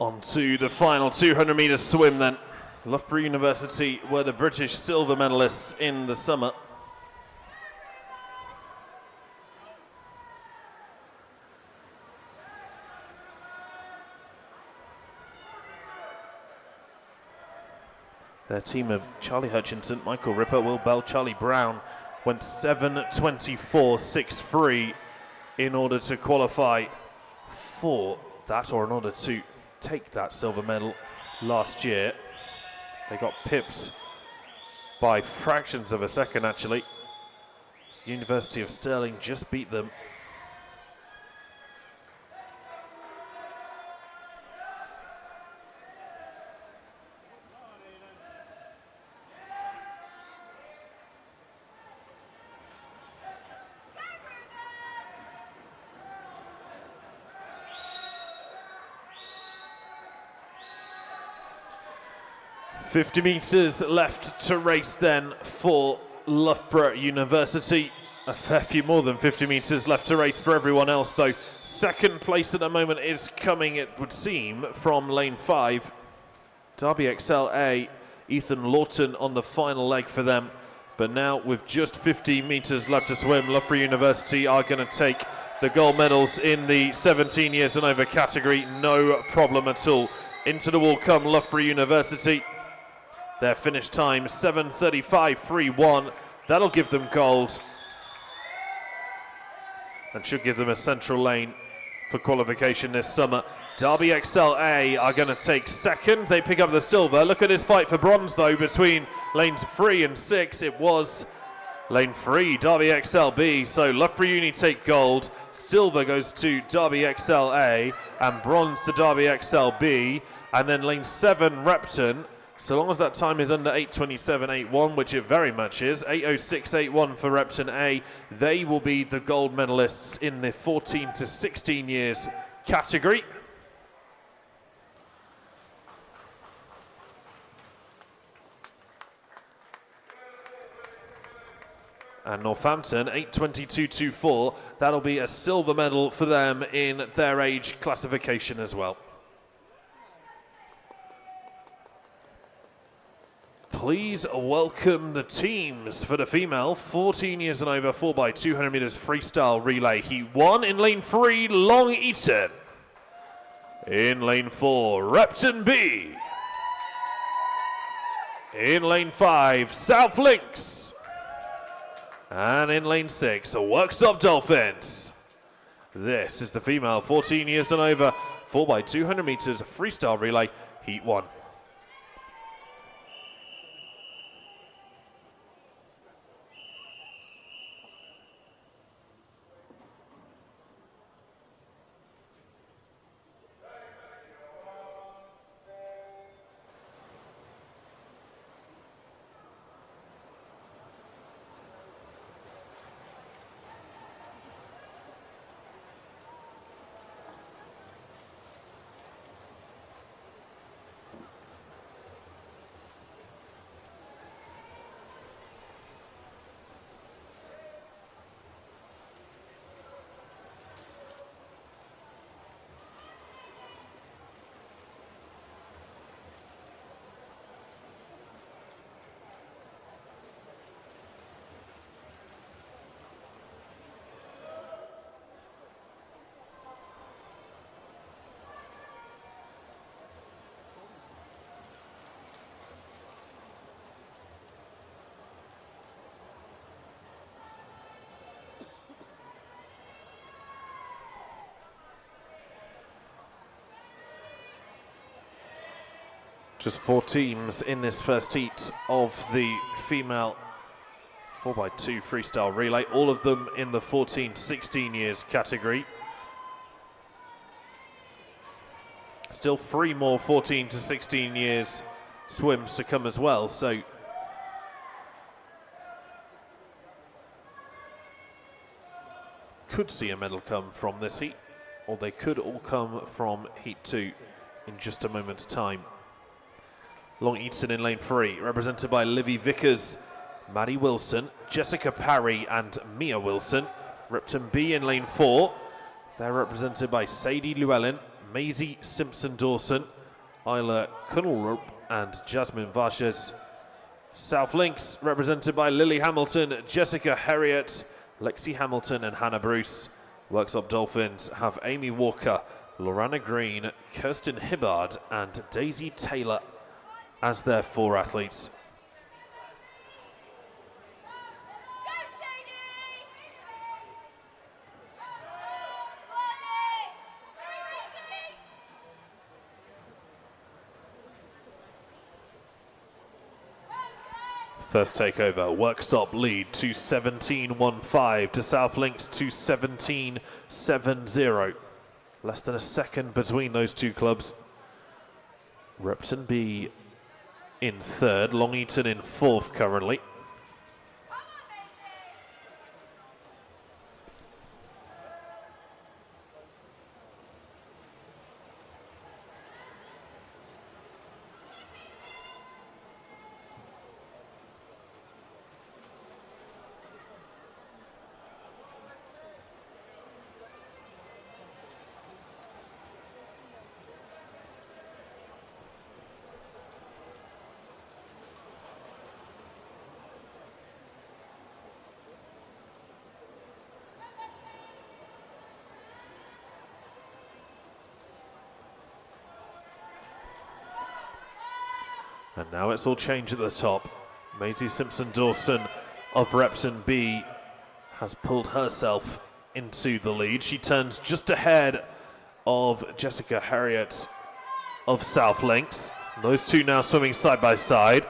'On to the final 200 metre swim then. Loughborough University were the British silver medalists in the summer. Their team of Charlie Hutchinson, Michael Ripper, Will Bell, Charlie Brown went 7:24.63 in order to qualify for that, or in order to take that silver medal last year. They got pipped by fractions of a second actually. University of Stirling just beat them. .50 metres left to race then for Loughborough University. A fair few more than 50 metres left to race for everyone else though. Second place at the moment is coming, it would seem, from lane 5. Derby XLA, Ethan Lawton on the final leg for them. But now with just 50 metres left to swim, Loughborough University are going to take the gold medals in the 17 years and over category. No problem at all. Into the wall come Loughborough University. Their finish time, 7:35.31. That'll give them gold and should give them a central lane for qualification this summer. Derby XLA are going to take second. They pick up the silver. Look at this fight for bronze, though, between lanes 3 and 6. It was lane 3, Derby XLB. So Loughborough Uni take gold. Silver goes to Derby XLA and bronze to Derby XLB. And then lane 7, Repton, So long as that time is under 8:27.81, which it very much is, 8:06.81 for Repton A, they will be the gold medalists in the 14 to 16 years category. And Northampton, 8:22.24, that'll be a silver medal for them in their age classification as well. Please welcome the teams for the female 14 years and over 4x200 meters freestyle relay. Heat 1 in lane 3, Long Eaton. In lane 4, Repton B. In lane 5, South Links. And in lane 6, Workstop Dolphins. This is the female 14 years and over 4x200 meters freestyle relay, Heat 1. Just 4 teams in this first heat of the female 4x2 freestyle relay, all of them in the 14-16 years category. Still 3 more 14 to 16 years swims to come as well, so could see a medal come from this heat, or they could all come from Heat 2 in just a moment's time. Long Eaton in lane 3, represented by Livy Vickers, Maddie Wilson, Jessica Parry and Mia Wilson. Repton B in lane 4, they're represented by Sadie Llewellyn, Maisie Simpson-Dawson, Isla Kunnelrup and Jasmine Vargas. South Links, represented by Lily Hamilton, Jessica Herriot, Lexi Hamilton and Hannah Bruce. Workstop Dolphins have Amy Walker, Lorana Green, Kirsten Hibbard and Daisy Taylor as their 4 athletes. First takeover, Workstop lead 2:17.15 to South Links 2:17.70. Less than a second between those two clubs. Repton B in 3rd, Long Eaton in 4th currently. And now it's all changed at the top. Maisie Simpson-Dawson of Repton B has pulled herself into the lead. She turns just ahead of Jessica Harriet of South Links. Those two now swimming side by side.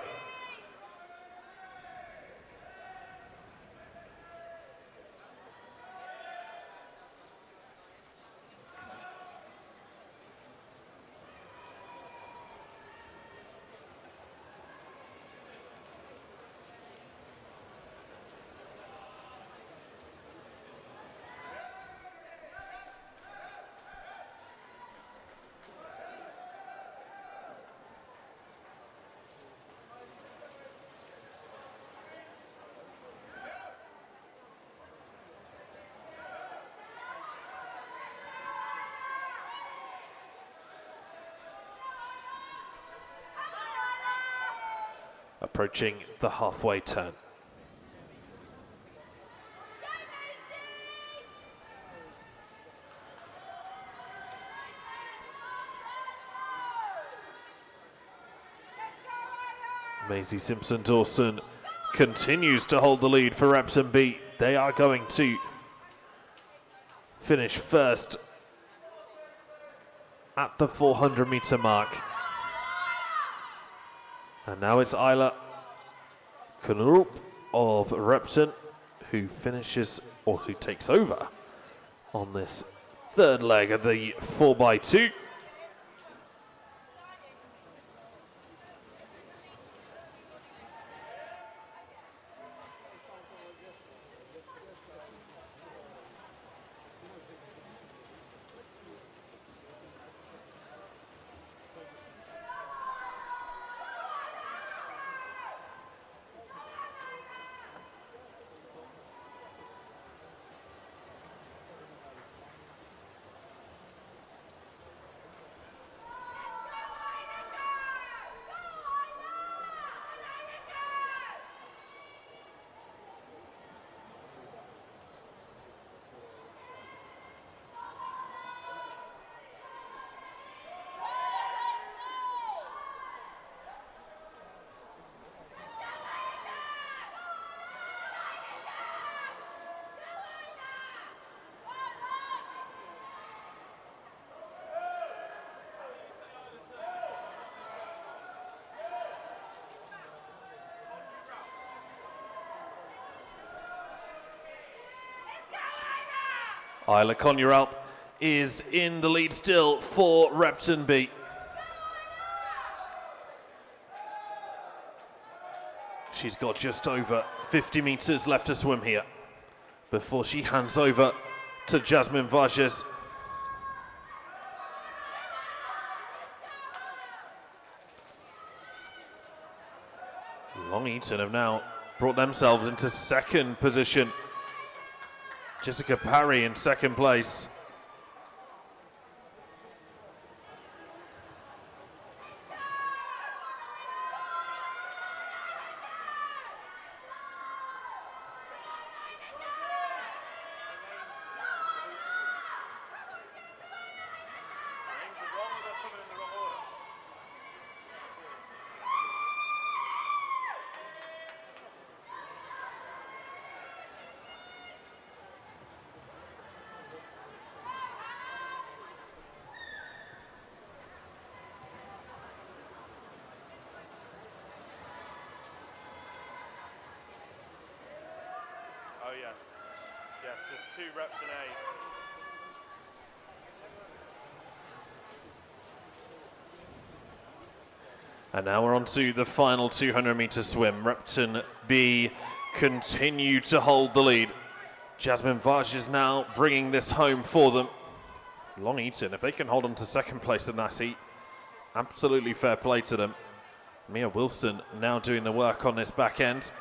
approaching the halfway turn. Maisie Simpson-Dawson continues to hold the lead for Repton B. They are going to finish first at the 400-meter mark. And now it's Isla Knurup of Repton who finishes, or who takes over on this third leg of the 4x2. Isla Knurup is in the lead still for Repton B. She's got just over 50 meters left to swim here before she hands over to Jasmine Vargas. Long Eaton have now brought themselves into second position. Jessica Parry in second place. Oh yes, yes, there's 2 Repton A's. And now we're on to the final 200-meter swim. Repton B continue to hold the lead. Jasmine Vargas now bringing this home for them. Long Eaton, if they can hold on to second place in that heat, absolutely fair play to them. Mia Wilson now doing the work on this back end.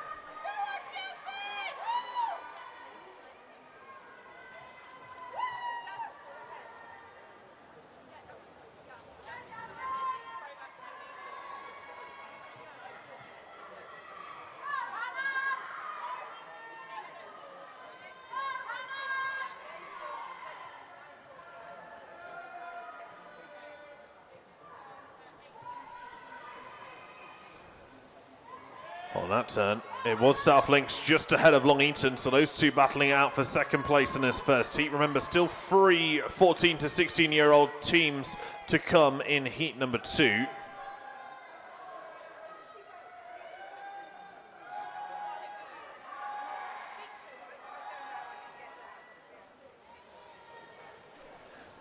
On that turn, it was South Links just ahead of Long Eaton, so those two battling out for second place in this first heat. Remember, still 3 14 to 16-year-old teams to come in heat number 2.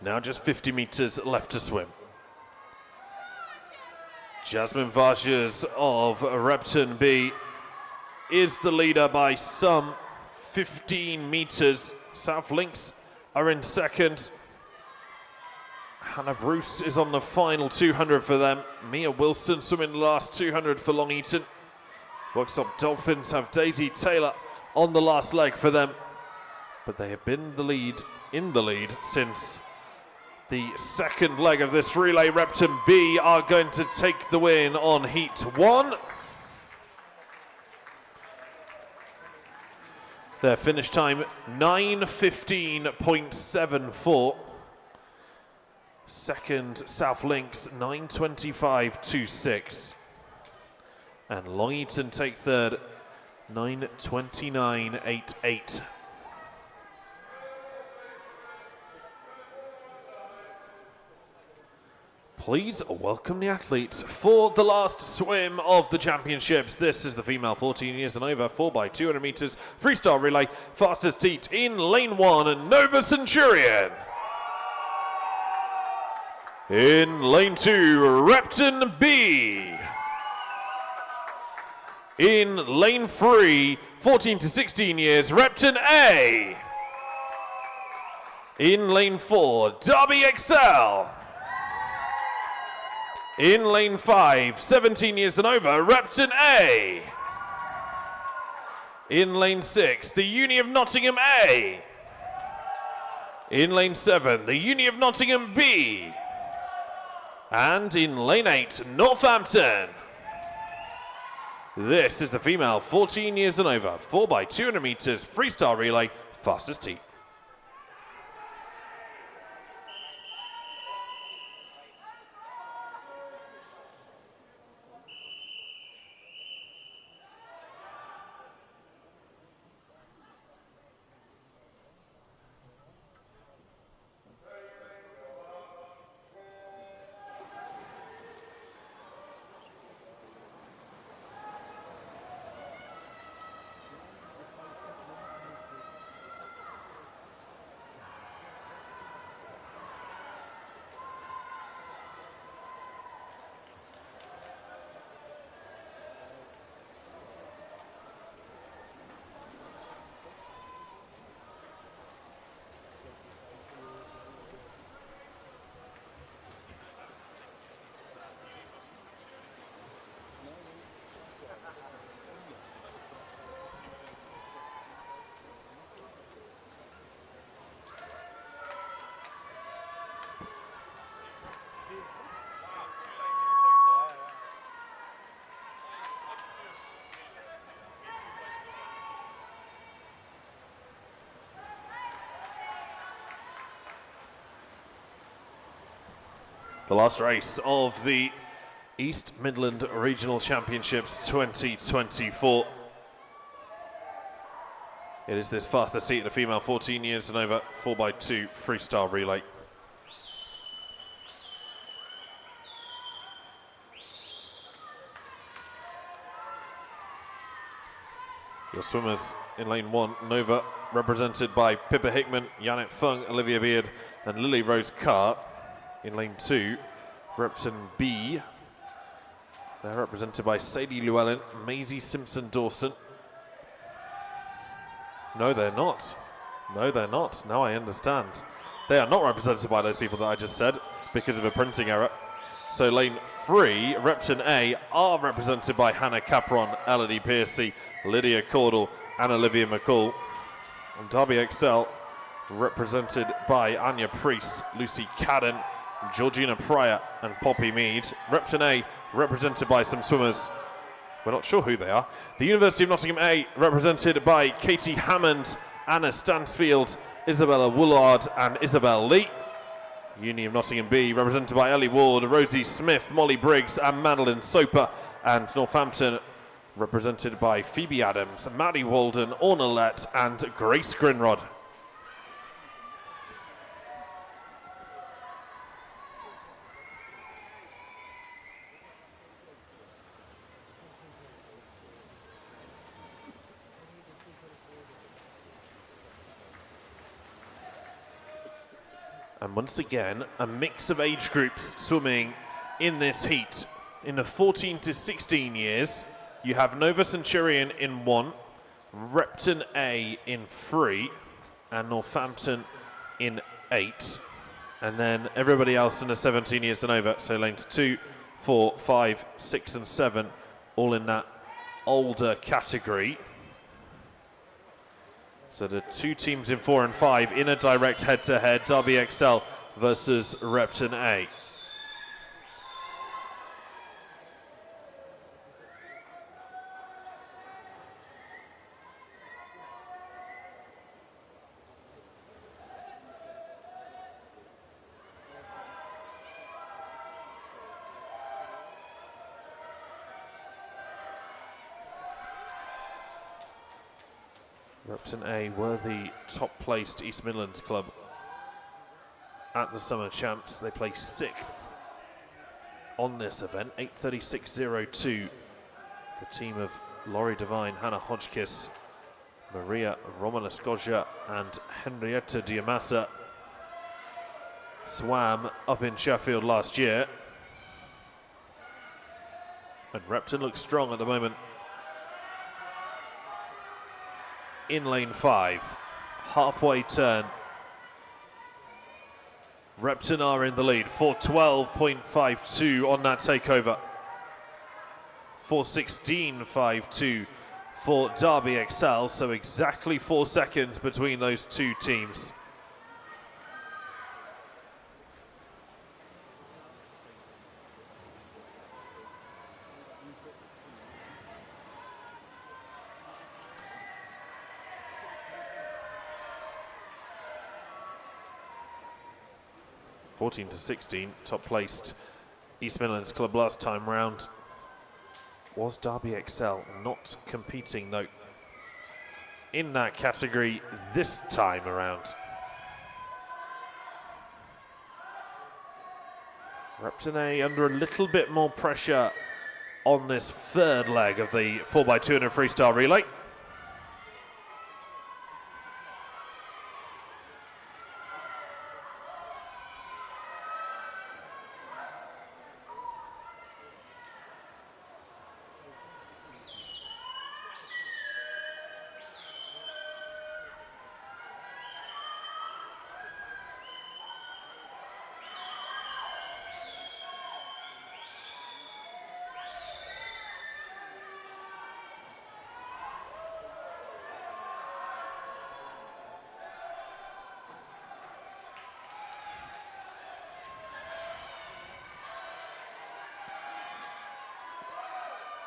Now just 50 meters left to swim. Jasmine Vargas of Repton B is the leader by some 15 meters. South Links are in second. Hannah Bruce is on the final 200 for them. Mia Wilson swimming the last 200 for Long Eaton. Workstop Dolphins have Daisy Taylor on the last leg for them. But they have been in the lead since the second leg of this relay. Repton B are going to take the win on heat 1. Their finish time 9:15.74. Second, South Links 9:25.26. And Long Eaton take third 9:29.88. Please welcome the athletes for the last swim of the championships. This is the female 14 years and over 4x200 meters freestyle relay. Fastest heat in lane 1, Nova Centurion. In lane 2, Repton B. In lane 3, 14 to 16 years, Repton A. In lane 4, Derby XL. In lane 5, 17 years and over, Repton A. In lane 6, the Uni of Nottingham A. In lane 7, the Uni of Nottingham B. And in lane 8, Northampton. This is the female 14 years and over 4x200 meters freestyle relay fastest heat. The last race of the East Midland Regional Championships 2024. It is this fastest heat in the female 14 years and over 4x2 freestyle relay. Your swimmers in lane 1, Nova, represented by Pippa Hickman, Janet Fung, Olivia Beard, and Lily Rose Carr. In lane 2, Repton B. They're represented by Sadie Llewellyn, Maisie Simpson-Dawson. No, they're not. No, they're not. Now I understand. They are not represented by those people that I just said because of a printing error. So lane 3, Repton A, are represented by Hannah Capron, Elodie Piercy, Lydia Caudle, and Olivia McCall. And Derby XL, represented by Anya Priest, Lucy Cadden, Georgina Pryor, and Poppy Mead. Repton A, represented by some swimmers. We're not sure who they are. The University of Nottingham A, represented by Katie Hammond, Anna Stansfield, Isabella Woolard, and Isabel Lee. Uni of Nottingham B, represented by Ellie Ward, Rosie Smith, Molly Briggs, and Madeline Soper. And Northampton, represented by Phoebe Adams, Maddie Walden, Orna Lett, and Grace Grinrod. And once again, a mix of age groups swimming in this heat. In the 14 to 16 years, you have Nova Centurion in 1, Repton A in 3, and Northampton in 8. And then everybody else in the 17 years and over, so lanes 2, 4, 5, 6, and 7, all in that older category. So the two teams in 4 and 5 in a direct head-to-head, Derby XL versus Repton A. Repton A were the top-placed East Midlands club at the Summer Champs. They placed 6th on this event, 8:36.02. The team of Laurie Devine, Hannah Hodgkiss, Maria Romanescosia and Henrietta Diamassa swam up in Sheffield last year. And Repton looks strong at the moment. In lane 5, halfway turn. Repton are in the lead, 4:12.52 on that takeover. 4:16.52 for Derby Excel, so exactly 4 seconds between those two teams. (14-16), top placed East Midlands club last time round was Derby Excel, not competing though in that category this time around. Repton A under a little bit more pressure on this third leg of the 4x200 freestyle relay.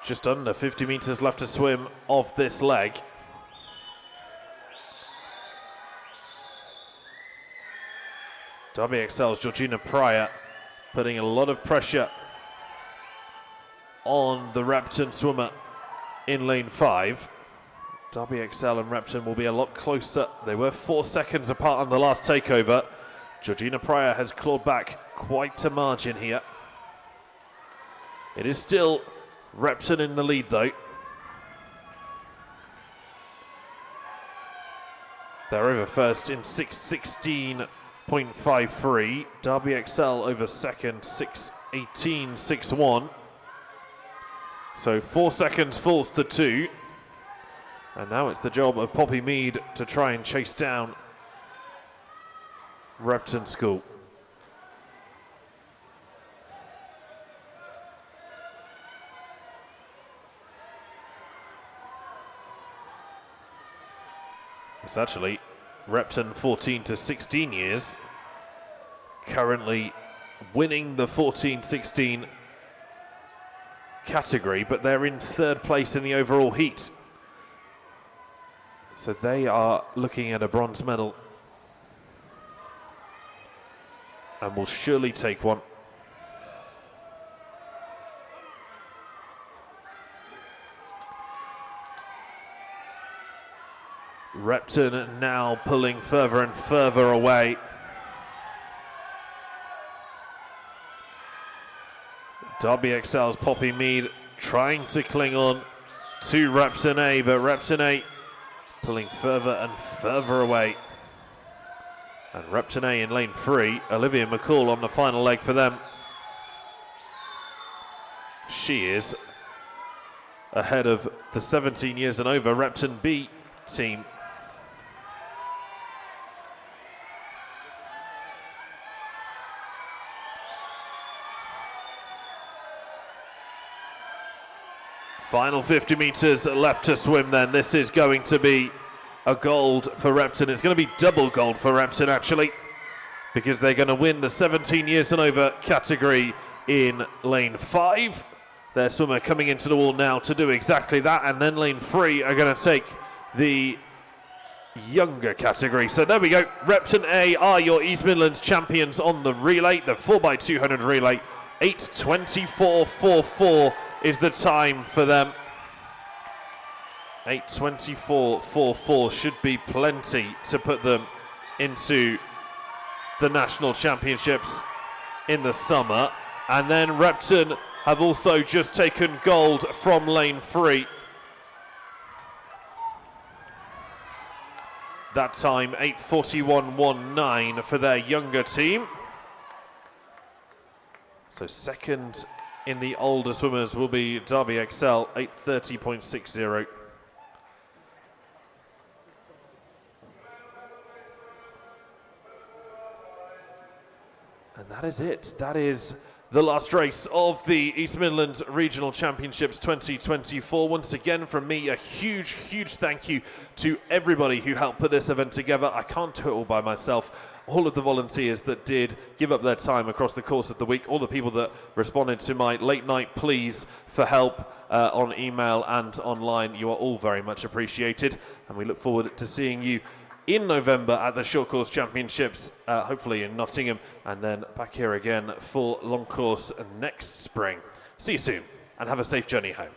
Just under 50 metres left to swim of this leg. Derby Excel's Georgina Pryor putting a lot of pressure on the Repton swimmer in lane 5. Derby Excel and Repton will be a lot closer. They were 4 seconds apart on the last takeover. Georgina Pryor has clawed back quite a margin here. It is still Repton in the lead though. They're over first in 6:16.53. Derby Excel over second, 6:18.61. So 4 seconds falls to 2. And now it's the job of Poppy Mead to try and chase down Repton School. It's actually Repton 14-16 years, currently winning the 14-16 category, but they're in 3rd place in the overall heat. So they are looking at a bronze medal and will surely take one. Repton now pulling further and further away. Derby Excel's Poppy Mead trying to cling on to Repton A, but Repton A pulling further and further away. And Repton A in lane 3, Olivia McCall on the final leg for them. She is ahead of the 17 years and over Repton B team. Final 50 metres left to swim then. This is going to be a gold for Repton. It's going to be double gold for Repton actually, because they're going to win the 17 years and over category in lane 5. Their swimmer coming into the wall now to do exactly that, and then lane 3 are going to take the younger category. So there we go. Repton A are your East Midlands champions on the relay, the 4x200 relay. 8:24.44 is the time for them. 8:24.44 should be plenty to put them into the national championships in the summer. And then Repton have also just taken gold from lane 3. That time 8:41.19 for their younger team. So second in the older swimmers will be Derby Excel, 8:30.60. And that is it. That is the last race of the East Midlands Regional Championships 2024. Once again, from me, a huge, huge thank you to everybody who helped put this event together. I can't do it all by myself. All of the volunteers that did give up their time across the course of the week, all the people that responded to my late night pleas for help on email and online, you are all very much appreciated. And we look forward to seeing you in November at the Short Course Championships, hopefully in Nottingham, and then back here again for long course next spring. See you soon, and have a safe journey home.